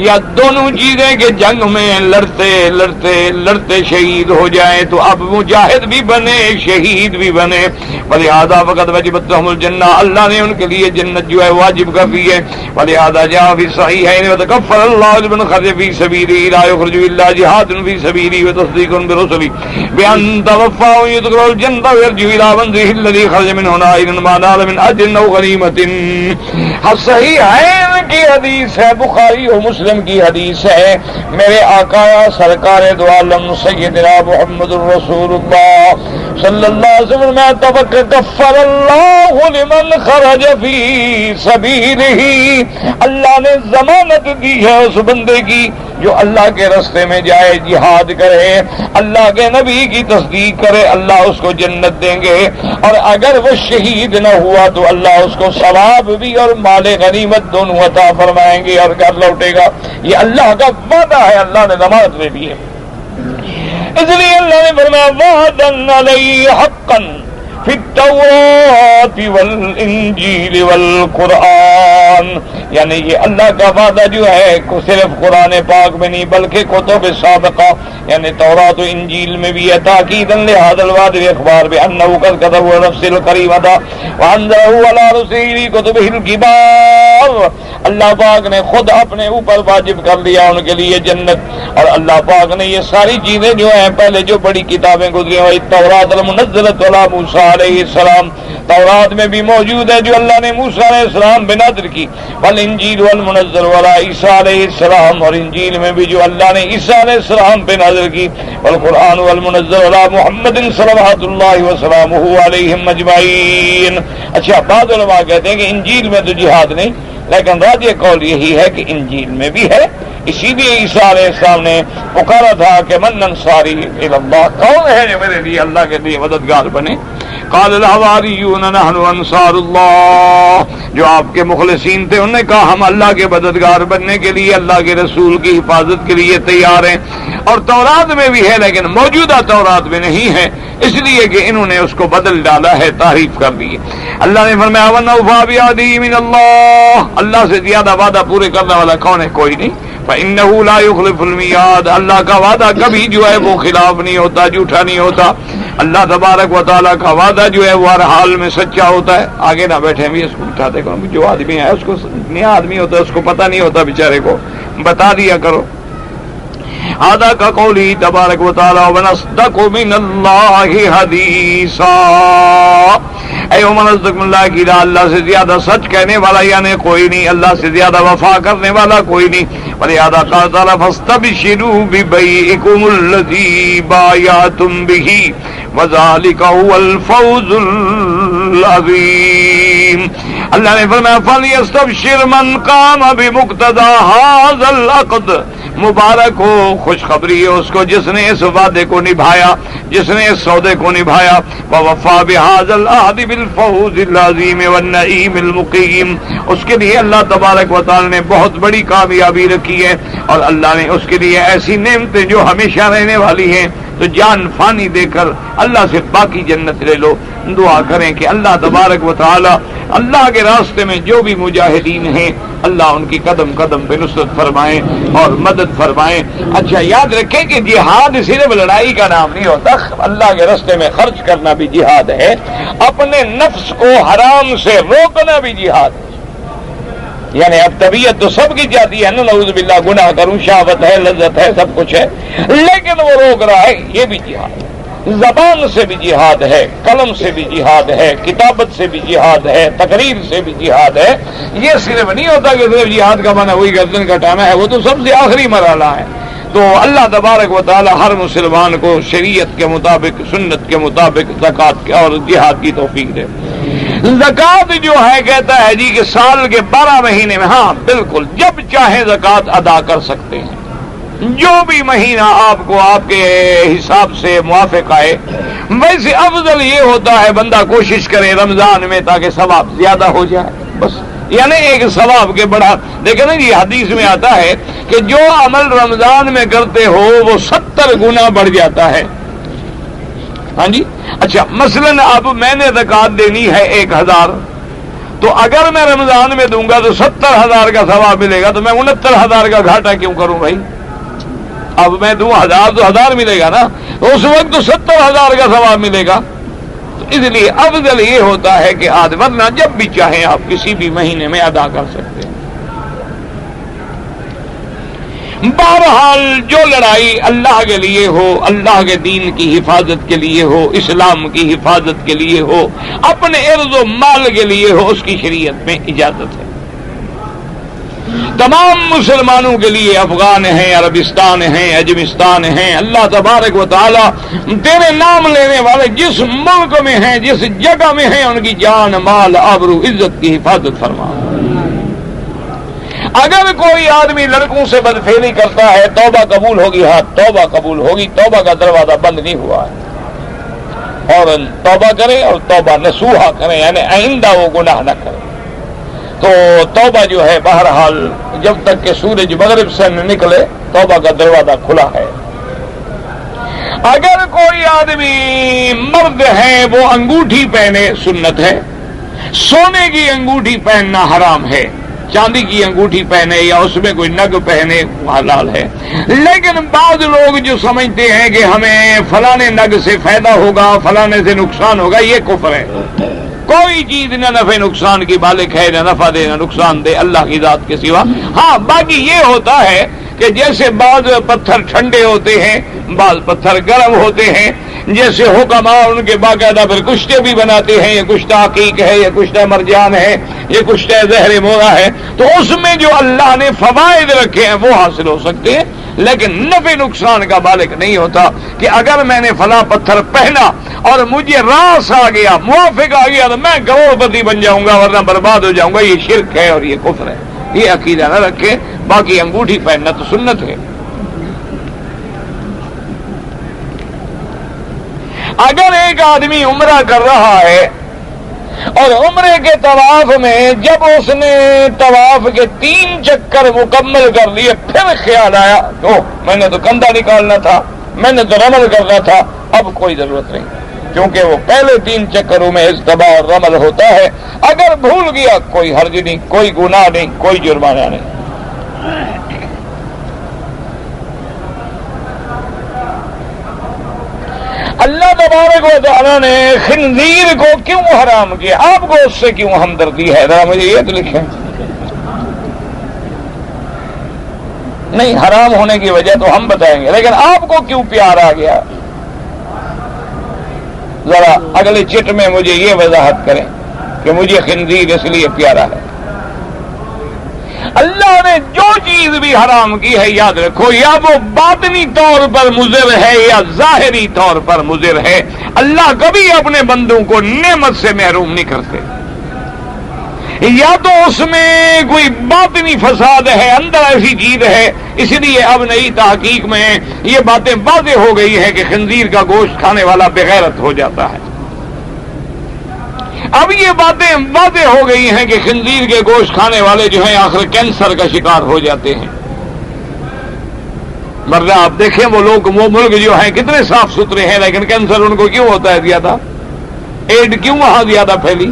یا دونوں چیزیں کہ جنگ میں لڑتے شہید ہو جائیں، تو اب مجاہد بھی بنے شہید بھی بنے۔ ولہذا فقد وجبت لهم الجنہ، اللہ نے ان کے لیے جنت جو ہے واجب کر دی ہے۔ ولہذا جاء فی الصحیحین وتکفل اللہ لمن خرج فی سبیلہ لا یخرج الا جہاد فی سبیلہ وتصدیق برسلہ بان توفاه يدخل الجنة ويرجع الى منزله الذي خرج منه نائلا ما نال من اجر او غنیمة۔ صحیحین کی حدیث ہے، بخاری اور مسلم کی حدیث ہے، میرے آقا سرکار دو عالم سیدنا محمد رسول اللہ صلی اللہ علیہ وسلم میں تکفر اللہ لمن خرج فی سبیلہ، اللہ نے ضمانت دی ہے اس بندے کی جو اللہ کے راستے میں جائے، جہاد کرے، اللہ کے نبی کی تصدیق کرے، اللہ اس کو جنت دیں گے، اور اگر وہ شہید نہ ہوا تو اللہ اس کو ثواب بھی اور مال غنیمت دونوں عطا فرمائیں گے اور گھر لوٹے گا۔ یہ اللہ کا وعدہ ہے، اللہ نے ضمانت دے دی ہے، اس لیے اللہ نے فرمایا وعدا علیہ حقا فی التوراۃ والانجیل والقرآن، یعنی یہ اللہ کا وعدہ جو ہے صرف قرآن پاک میں نہیں بلکہ کتب سابقہ یعنی تورات و انجیل میں بھی ہے، تاکیدا لہذا الوعد اخبار بانہ قد كتب نفس الکریمۃ وانزلہ علی رسولہ کتبہ الکبار، اللہ پاک نے خود اپنے اوپر واجب کر لیا ان کے لیے جنت، اور اللہ پاک نے یہ ساری چیزیں جو ہیں پہلے جو بڑی کتابیں گزری ہیں، التوراۃ المنزلۃ علی موسیٰ علیہ السلام، تورات میں بھی موجود ہے جو اللہ نے موسیٰ علیہ السلام پہ نازل کی، والانجیل والمنزل علی عیسیٰ علیہ السلام، اور انجیل میں بھی جو اللہ نے عیسیٰ علیہ السلام پہ نازل کی، والقرآن والمنزل علی محمد صلوات اللہ وسلامہ علیہم اجمعین۔ اچھا بعض علماء کہتے ہیں کہ انجیل میں تو جہاد نہیں، لیکن راجح قول یہی ہے کہ انجیل میں بھی ہے. اسی لیے عیسیٰ علیہ السلام نے پکارا تھا کہ من انصاری الی اللہ، کون ہے جو میرے لیے اللہ کے لیے مددگار بنے؟ قال الحواریون نحن انصار اللہ، جو آپ کے مخلصین تھے انہوں نے کہا ہم اللہ کے مددگار بننے کے لیے، اللہ کے رسول کی حفاظت کے لیے تیار ہیں. اور تورات میں بھی ہے لیکن موجودہ تورات میں نہیں ہے، اس لیے کہ انہوں نے اس کو بدل ڈالا ہے، تعریف کر دی ہے. اللہ نے فرمایا وَمَنْ أَوْفَىٰ بِعَهْدِهِ مِنَ اللَّهِ، اللہ سے زیادہ وعدہ پورے کرنے والا کون ہے؟ کوئی نہیں. فَإِنَّهُ لَا يُخْلِفُ الْمِيعَادَ، اللہ کا وعدہ کبھی جو ہے وہ خلاف نہیں ہوتا، جھوٹا نہیں ہوتا. اللہ تبارک و تعالیٰ کا وعدہ جو ہے وہ ہر حال میں سچا ہوتا ہے. آگے نہ بیٹھے بھی اس کو اٹھاتے کرو، جو آدمی ہے اس کو نیا آدمی ہوتا ہے اس کو پتہ نہیں ہوتا، بیچارے کو بتا دیا کرو. هذا كقوله تبارك وتعالى ونصدق من الله حديثا، اے ومن اصدق من الله قیلا، اللہ سے زیادہ سچ کہنے والا یعنی کوئی نہیں، اللہ سے زیادہ وفا کرنے والا کوئی نہیں. ولہذا قال تعالی فاستبشروا ببيعكم الذي بايعتم به وذلك هو الفوز العظیم. اللہ نے فرمایا فلیستبشر من قام بمقتضى هذا العقد، مبارک ہو، خوشخبری ہے اس کو جس نے اس وعدے کو نبھایا، جس نے اس سودے کو نبھایا. ووفى بهذا العهد بالفوز العظیم والنعیم المقیم، اس کے لیے اللہ تبارک و تعالی نے بہت بڑی کامیابی رکھی ہے، اور اللہ نے اس کے لیے ایسی نعمتیں جو ہمیشہ رہنے والی ہیں. تو جان فانی دے کر اللہ سے باقی جنت لے لو. دعا کریں کہ اللہ تبارک و تعالی اللہ کے راستے میں جو بھی مجاہدین ہیں اللہ ان کی قدم قدم پہ نصرت فرمائیں اور مدد فرمائیں. اچھا یاد رکھیں کہ جہاد صرف لڑائی کا نام نہیں ہوتا، اللہ کے راستے میں خرچ کرنا بھی جہاد ہے، اپنے نفس کو حرام سے روکنا بھی جہاد ہے. یعنی اب طبیعت تو سب کی جاتی ہے نا، نعوذ باللہ، گناہ کروں، شہوت ہے، لذت ہے، سب کچھ ہے، لیکن وہ روک رہا ہے، یہ بھی جہاد ہے. زبان سے بھی جہاد ہے، قلم سے بھی جہاد ہے، کتابت سے بھی جہاد ہے، تقریر سے بھی جہاد ہے. یہ صرف نہیں ہوتا کہ صرف جہاد کا معنی وہی گردن کٹانا ہے، وہ تو سب سے آخری مرحلہ ہے. تو اللہ تبارک و تعالی ہر مسلمان کو شریعت کے مطابق، سنت کے مطابق زکوٰۃ اور جہاد کی توفیق دے. زکوٰۃ جو ہے کہتا ہے جی کہ سال کے 12 مہینے میں، ہاں بالکل جب چاہیں زکوٰۃ ادا کر سکتے ہیں، جو بھی مہینہ آپ کو آپ کے حساب سے موافق آئے. ویسے افضل یہ ہوتا ہے بندہ کوشش کرے رمضان میں تاکہ ثواب زیادہ ہو جائے، بس یعنی ایک ثواب کے بڑا. دیکھیں نا جی حدیث میں آتا ہے کہ جو عمل رمضان میں کرتے ہو وہ 70 گنا بڑھ جاتا ہے. ہاں جی. اچھا مثلاً اب میں نے زکوٰۃ دینی ہے 1000، تو اگر میں رمضان میں دوں گا تو 70,000 کا ثواب ملے گا، تو میں 69,000 کا گھاٹا کیوں کروں بھائی؟ اب میں دوں 1000 تو 1000 ملے گا نا، اس وقت تو 70,000 کا ثواب ملے گا. تو اس لیے افضل یہ ہوتا ہے کہ ورنہ جب بھی چاہیں آپ کسی بھی مہینے میں ادا کر سکتے ہیں. بہرحال جو لڑائی اللہ کے لیے ہو، اللہ کے دین کی حفاظت کے لیے ہو، اسلام کی حفاظت کے لیے ہو، اپنے عرض و مال کے لیے ہو، اس کی شریعت میں اجازت ہے. تمام مسلمانوں کے لیے، افغان ہیں، عربستان ہیں، اجمستان ہیں، اللہ تبارک و تعالی تیرے نام لینے والے جس ملک میں ہیں، جس جگہ میں ہیں، ان کی جان، مال، آبرو، عزت کی حفاظت فرما. اگر کوئی آدمی لڑکوں سے بدفعلی کرتا ہے، توبہ قبول ہوگی، ہاں توبہ قبول ہوگی، توبہ کا دروازہ بند نہیں ہوا ہے. اور توبہ کرے اور توبہ نصوحہ کرے، یعنی آئندہ وہ گناہ نہ کرے. تو توبہ جو ہے بہرحال جب تک کہ سورج مغرب سے نہ نکلے توبہ کا دروازہ کھلا ہے. اگر کوئی آدمی مرد ہے وہ انگوٹھی پہنے، سنت ہے. سونے کی انگوٹھی پہننا حرام ہے، چاندی کی انگوٹھی پہنے یا اس میں کوئی نگ پہنے حلال ہے. لیکن بعض لوگ جو سمجھتے ہیں کہ ہمیں فلانے نگ سے فائدہ ہوگا، فلانے سے نقصان ہوگا، یہ کفر ہے. کوئی چیز نہ نفع نقصان کی مالک ہے، نہ نفع دے نہ نقصان دے، اللہ کی ذات کے سوا. ہاں باقی یہ ہوتا ہے کہ جیسے بعض پتھر ٹھنڈے ہوتے ہیں، بعض پتھر گرم ہوتے ہیں، جیسے حکما ان کے باقاعدہ پھر کشتے بھی بناتے ہیں، یہ کشتہ عقیق ہے، یہ کشتہ مرجان ہے، یہ کشتہ زہر مورا ہے، تو اس میں جو اللہ نے فوائد رکھے ہیں وہ حاصل ہو سکتے ہیں، لیکن نفع نقصان کا مالک نہیں ہوتا کہ اگر میں نے فلاں پتھر پہنا اور مجھے راس آ گیا، موافق آ گیا، تو میں کروڑ پتی بن جاؤں گا ورنہ برباد ہو جاؤں گا۔ یہ شرک ہے اور یہ کفر ہے، یہ عقیدہ نہ رکھے۔ باقی انگوٹھی پہننا تو سنت ہے۔ اگر ایک آدمی عمرہ کر رہا ہے اور عمرے کے طواف میں جب اس نے طواف کے 3 چکر مکمل کر لیے پھر خیال آیا میں نے تو کندھا نکالنا تھا، میں نے تو رمل کرنا تھا، اب کوئی ضرورت نہیں، کیونکہ وہ پہلے 3 چکروں میں اجتباع اور رمل ہوتا ہے۔ اگر بھول گیا کوئی حرج نہیں، کوئی گناہ نہیں، کوئی جرمانہ نہیں۔ اللہ تبارک و تعالیٰ نے خنزیر کو کیوں حرام کیا؟ آپ کو اس سے کیوں ہمدردی ہے؟ ذرا مجھے یہ تو لکھیں۔ نہیں، حرام ہونے کی وجہ تو ہم بتائیں گے، لیکن آپ کو کیوں پیار آ گیا؟ ذرا اگلے چٹ میں مجھے یہ وضاحت کریں کہ مجھے خنزیر اس لیے پیارا ہے۔ اللہ نے جو چیز بھی حرام کی ہے، یاد رکھو، یا وہ باطنی طور پر مضر ہے یا ظاہری طور پر مضر ہے، اللہ کبھی اپنے بندوں کو نعمت سے محروم نہیں کرتے۔ یا تو اس میں کوئی باطنی فساد ہے، اندر ایسی چیز ہے، اس لیے اب نئی تحقیق میں یہ باتیں واضح ہو گئی ہے کہ خنزیر کا گوشت کھانے والا بغیرت ہو جاتا ہے۔ اب یہ باتیں واضح ہو گئی ہیں کہ خنزیر کے گوشت کھانے والے جو ہیں آخر کینسر کا شکار ہو جاتے ہیں۔ مرنا آپ دیکھیں وہ لوگ، وہ ملک جو ہیں کتنے صاف ستھرے ہیں، لیکن کینسر ان کو کیوں ہوتا ہے زیادہ؟ ایڈ کیوں وہاں زیادہ پھیلی؟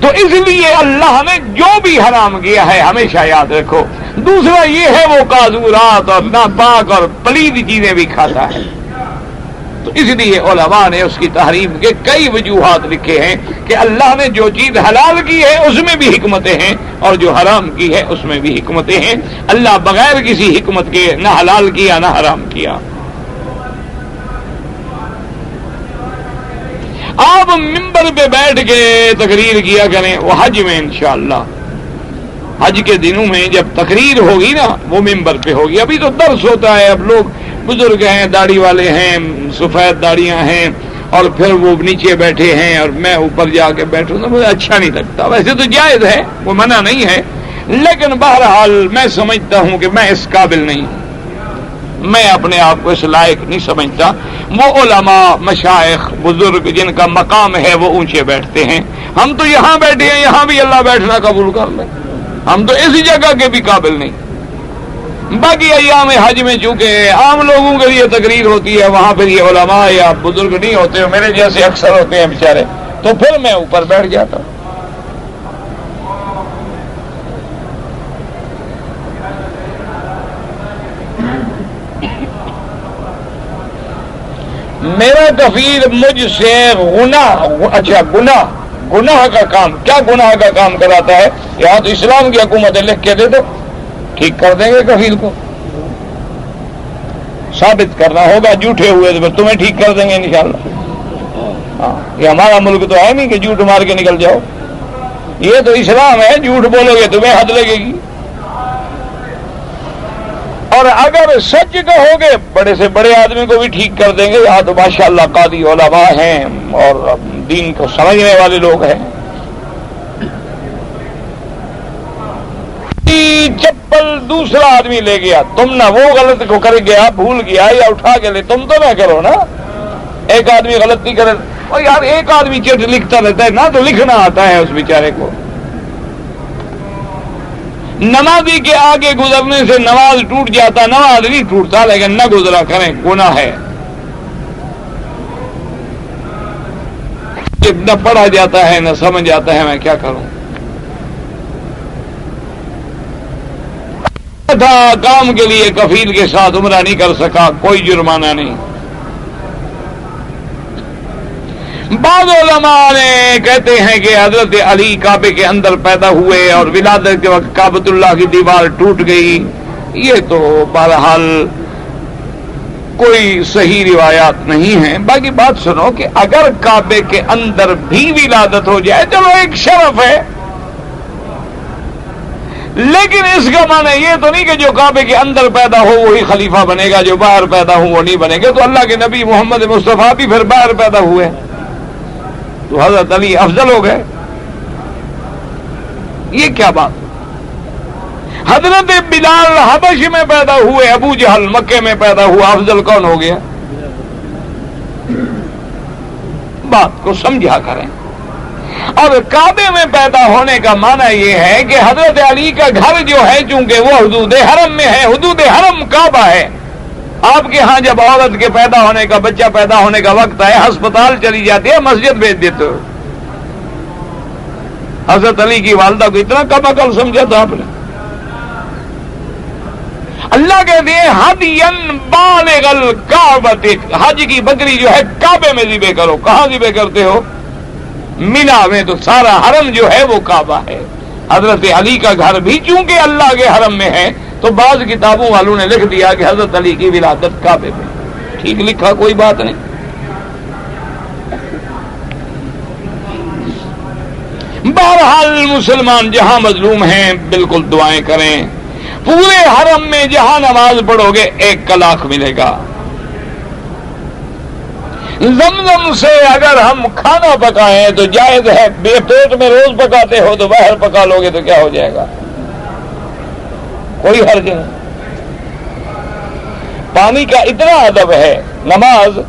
تو اس لیے اللہ نے جو بھی حرام کیا ہے ہمیشہ یاد رکھو۔ دوسرا یہ ہے وہ قاذورات اور ناپاک اور پلید چیزیں بھی کھاتا ہے، تو اس لیے علماء نے اس کی تحریم کے کئی وجوہات لکھے ہیں کہ اللہ نے جو چیز حلال کی ہے اس میں بھی حکمتیں ہیں اور جو حرام کی ہے اس میں بھی حکمتیں ہیں۔ اللہ بغیر کسی حکمت کے نہ حلال کیا نہ حرام کیا۔ آپ ممبر پہ بیٹھ کے تقریر کیا کریں، وہ حج میں انشاءاللہ، حج کے دنوں میں جب تقریر ہوگی نا وہ ممبر پہ ہوگی۔ ابھی تو درس ہوتا ہے، اب لوگ بزرگ ہیں، داڑھی والے ہیں، سفید داڑیاں ہیں، اور پھر وہ نیچے بیٹھے ہیں اور میں اوپر جا کے بیٹھوں تو مجھے اچھا نہیں لگتا۔ ویسے تو جائز ہے، وہ منع نہیں ہے، لیکن بہرحال میں سمجھتا ہوں کہ میں اس قابل نہیں ہوں، میں اپنے آپ کو اس لائق نہیں سمجھتا۔ وہ علماء، مشائخ، بزرگ جن کا مقام ہے وہ اونچے بیٹھتے ہیں، ہم تو یہاں بیٹھے ہیں، یہاں بھی اللہ بیٹھنا قبول کر لیں، ہم تو اسی جگہ کے بھی قابل نہیں۔ باقی ایام حج میں چونکہ عام لوگوں کے لیے تقریر ہوتی ہے، وہاں پھر یہ علماء یا بزرگ نہیں ہوتے، میرے جیسے اکثر ہوتے ہیں بیچارے، تو پھر میں اوپر بیٹھ جاتا ہوں۔ میرا کفیل مجھ سے گناہ کا کام، کیا گناہ کا کام کراتا ہے؟ یہاں تو اسلام کی حکومت ہے، لکھ کے دے دو، ٹھیک کر دیں گے کفیل کو۔ ثابت کرنا ہوگا، جھوٹے ہوئے تو تمہیں ٹھیک کر دیں گے انشاءاللہ۔ ہاں، یہ ہمارا ملک تو ہے نہیں کہ جھوٹ مار کے نکل جاؤ، یہ تو اسلام ہے، جھوٹ بولو گے تمہیں حد لگے گی۔ اور اگر سچ کہو گے بڑے سے بڑے آدمی کو بھی ٹھیک کر دیں گے، یہاں تو ماشاءاللہ قاضی علماء ہیں اور دین کو سمجھنے والے لوگ ہیں۔ چپل دوسرا آدمی لے گیا، تم نہ وہ غلط کو کر گیا، بھول گیا یا اٹھا کے لے، تم تو نہ کرو نا۔ ایک آدمی غلطی کرے، اور یار ایک آدمی چٹ لکھتا رہتا ہے نہ، تو لکھنا آتا ہے اس بیچارے کو۔ نمازی کے آگے گزرنے سے نماز ٹوٹ جاتا، نماز نہیں ٹوٹتا، لیکن نہ گزرا کریں، گناہ ہے۔ نہ پڑھا جاتا ہے نہ سمجھ آتا ہے، میں کیا کروں؟ تھا کام کے لیے کفیل کے ساتھ عمرہ نہیں کر سکا، کوئی جرمانہ نہیں۔ بعض علماء نے کہتے ہیں کہ حضرت علی کعبے کے اندر پیدا ہوئے اور ولادت کے وقت کعبۃ اللہ کی دیوار ٹوٹ گئی، یہ تو بہرحال کوئی صحیح روایات نہیں ہیں. باقی بات سنو کہ اگر کعبے کے اندر بھی ولادت ہو جائے چلو ایک شرف ہے، لیکن اس کا معنی یہ تو نہیں کہ جو کعبے کے اندر پیدا ہو وہی خلیفہ بنے گا، جو باہر پیدا ہو وہ نہیں بنے گا. تو اللہ کے نبی محمد مصطفیٰ بھی پھر باہر پیدا ہوئے تو حضرت علی افضل ہو گئے. یہ کیا بات؟ حضرت بلال حبش میں پیدا ہوئے، ابو جہل مکے میں پیدا ہوا، افضل کون ہو گیا؟ بات کو سمجھا کریں. اور کعبے میں پیدا ہونے کا معنی یہ ہے کہ حضرت علی کا گھر جو ہے چونکہ وہ حدود حرم میں ہے، حدود حرم کعبہ ہے. آپ کے ہاں جب عورت کے پیدا ہونے کا، بچہ پیدا ہونے کا وقت ہے، ہسپتال چلی جاتی ہے، مسجد بھیج دیتے ہو. حضرت علی کی والدہ کو اتنا کم عقل سمجھا تھا آپ نے؟ اللہ کہتے ہیں ہدین بالغ الکعبۃ، حج کی بکری جو ہے کعبے میں ذبح کرو. کہاں ذبح کرتے ہو؟ مینا میں. تو سارا حرم جو ہے وہ کعبہ ہے. حضرت علی کا گھر بھی چونکہ اللہ کے حرم میں ہے تو بعض کتابوں والوں نے لکھ دیا کہ حضرت علی کی ولادت کعبے میں. ٹھیک لکھا، کوئی بات نہیں. بہرحال مسلمان جہاں مظلوم ہیں بالکل دعائیں کریں. پورے حرم میں جہاں نماز پڑھو گے 1 کلاخ ملے گا. زمزم سے اگر ہم کھانا پکائیں تو جائز ہے. بے پیٹ میں روز پکاتے ہو تو باہر پکا لو گے تو کیا ہو جائے گا؟ کوئی حرج نہیں. پانی کا اتنا ادب ہے. نماز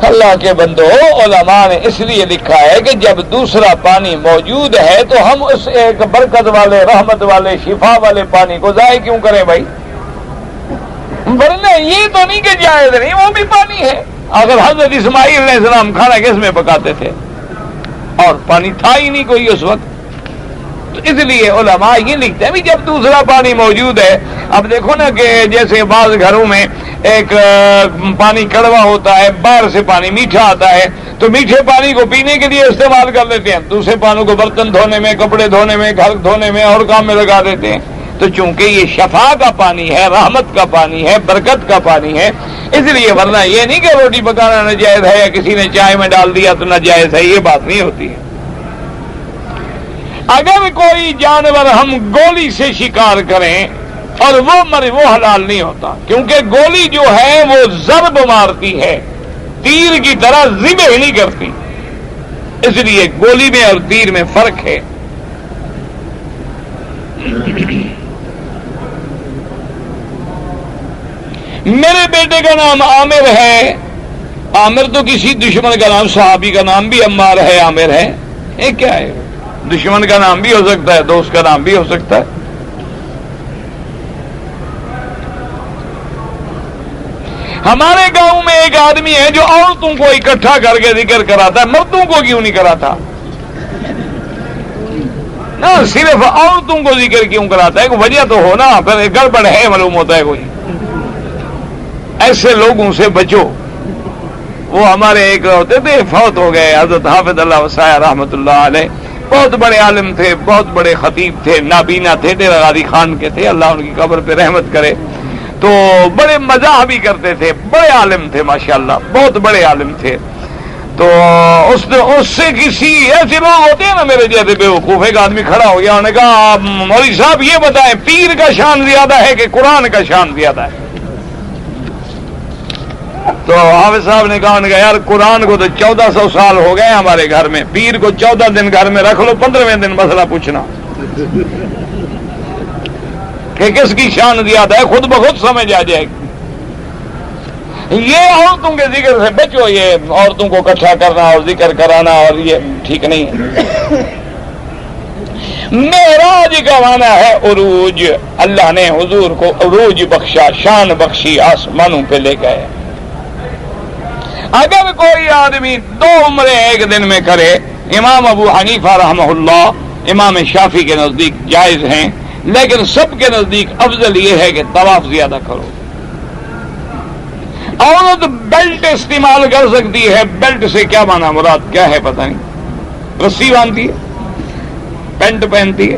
اللہ کے بندو، علماء نے اس لیے لکھا ہے کہ جب دوسرا پانی موجود ہے تو ہم اس ایک برکت والے، رحمت والے، شفا والے پانی کو ضائع کیوں کریں بھائی؟ ورنہ یہ تو نہیں کہ جائز نہیں، وہ بھی پانی ہے. اگر حضرت اسماعیل علیہ السلام کھانا کس میں پکاتے تھے اور پانی تھا ہی نہیں کوئی اس وقت، تو اس لیے علماء یہ لکھتے ہیں بھی جب دوسرا پانی موجود ہے. اب دیکھو نا کہ جیسے بعض گھروں میں ایک پانی کڑوا ہوتا ہے، باہر سے پانی میٹھا آتا ہے تو میٹھے پانی کو پینے کے لیے استعمال کر لیتے ہیں، دوسرے پانی کو برتن دھونے میں، کپڑے دھونے میں، گھر دھونے میں اور کام میں لگا دیتے ہیں. تو چونکہ یہ شفا کا پانی ہے، رحمت کا پانی ہے، برکت کا پانی ہے، اس لیے. ورنہ یہ نہیں کہ روٹی پکانا ناجائز ہے یا کسی نے چائے میں ڈال دیا تو ناجائز ہے، یہ بات نہیں ہوتی ہے. اگر کوئی جانور ہم گولی سے شکار کریں اور وہ مرے، وہ حلال نہیں ہوتا، کیونکہ گولی جو ہے وہ ضرب مارتی ہے، تیر کی طرح ذبح نہیں کرتی. اس لیے گولی میں اور تیر میں فرق ہے. میرے بیٹے کا نام عامر ہے. عامر تو کسی دشمن کا نام، صحابی کا نام بھی عمار ہے، عامر ہے. یہ کیا ہے؟ دشمن کا نام بھی ہو سکتا ہے، دوست کا نام بھی ہو سکتا ہے. ہمارے گاؤں میں ایک آدمی ہے جو عورتوں کو اکٹھا کر کے ذکر کراتا ہے، مردوں کو کیوں نہیں کراتا؟ نہ صرف عورتوں کو ذکر کیوں کراتا ہے؟ کوئی وجہ تو ہو نا، پھر گڑبڑ ہے معلوم ہوتا ہے کوئی. ایسے لوگوں سے بچو. وہ ہمارے ایک ہوتے تھے، فوت ہو گئے، حضرت حافظ اللہ وسائع رحمۃ اللہ علیہ. بہت بڑے عالم تھے، بہت بڑے خطیب تھے، نابینا تھے، ڈیرہ غازی خان کے تھے، اللہ ان کی قبر پہ رحمت کرے. تو بڑے مزاح بھی کرتے تھے، بڑے عالم تھے ماشاءاللہ، بہت بڑے عالم تھے. تو اس سے کسی ایسے لوگ ہوتے ہیں نا میرے جیسے بیوقوف، ایک آدمی کھڑا ہو گیا، انہوں نے کہا مولوی صاحب یہ بتائیں پیر کا شان زیادہ ہے کہ قرآن کا شان زیادہ ہے؟ تو حافظ صاحب نے کہا یار قرآن کو تو 1400 سال ہو گئے ہمارے گھر میں، پیر کو 14 دن گھر میں رکھ لو، 15ویں دن مسئلہ پوچھنا کہ کس کی شان زیادہ ہے، خود بخود سمجھ آ جائے گی. یہ عورتوں کے ذکر سے بچو، یہ عورتوں کو اکٹھا کرنا اور ذکر کرانا اور یہ ٹھیک نہیں ہے. معراج کا معنی ہے عروج. اللہ نے حضور کو عروج بخشا، شان بخشی، آسمانوں پہ لے گئے. اگر کوئی آدمی 2 عمرے ایک دن میں کرے، امام ابو حنیفہ رحمہ اللہ، امام شافعی کے نزدیک جائز ہیں، لیکن سب کے نزدیک افضل یہ ہے کہ طواف زیادہ کرو. عورت بیلٹ استعمال کر سکتی ہے. بیلٹ سے کیا مانا مراد کیا ہے پتہ نہیں. رسی باندھتی ہے، پینٹ پہنتی ہے،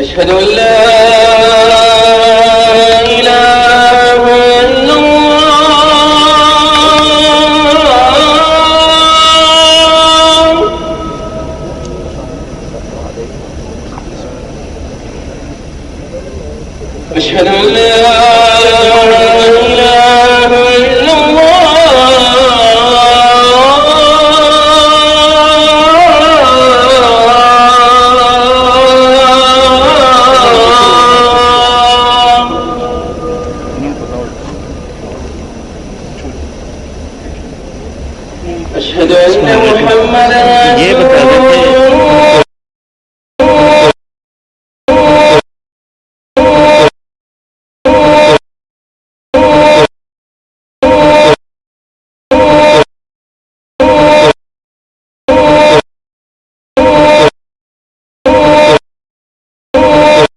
أشهد أن لا إله إلا الله أشهد أن لا إله إلا أشهد أن محمدا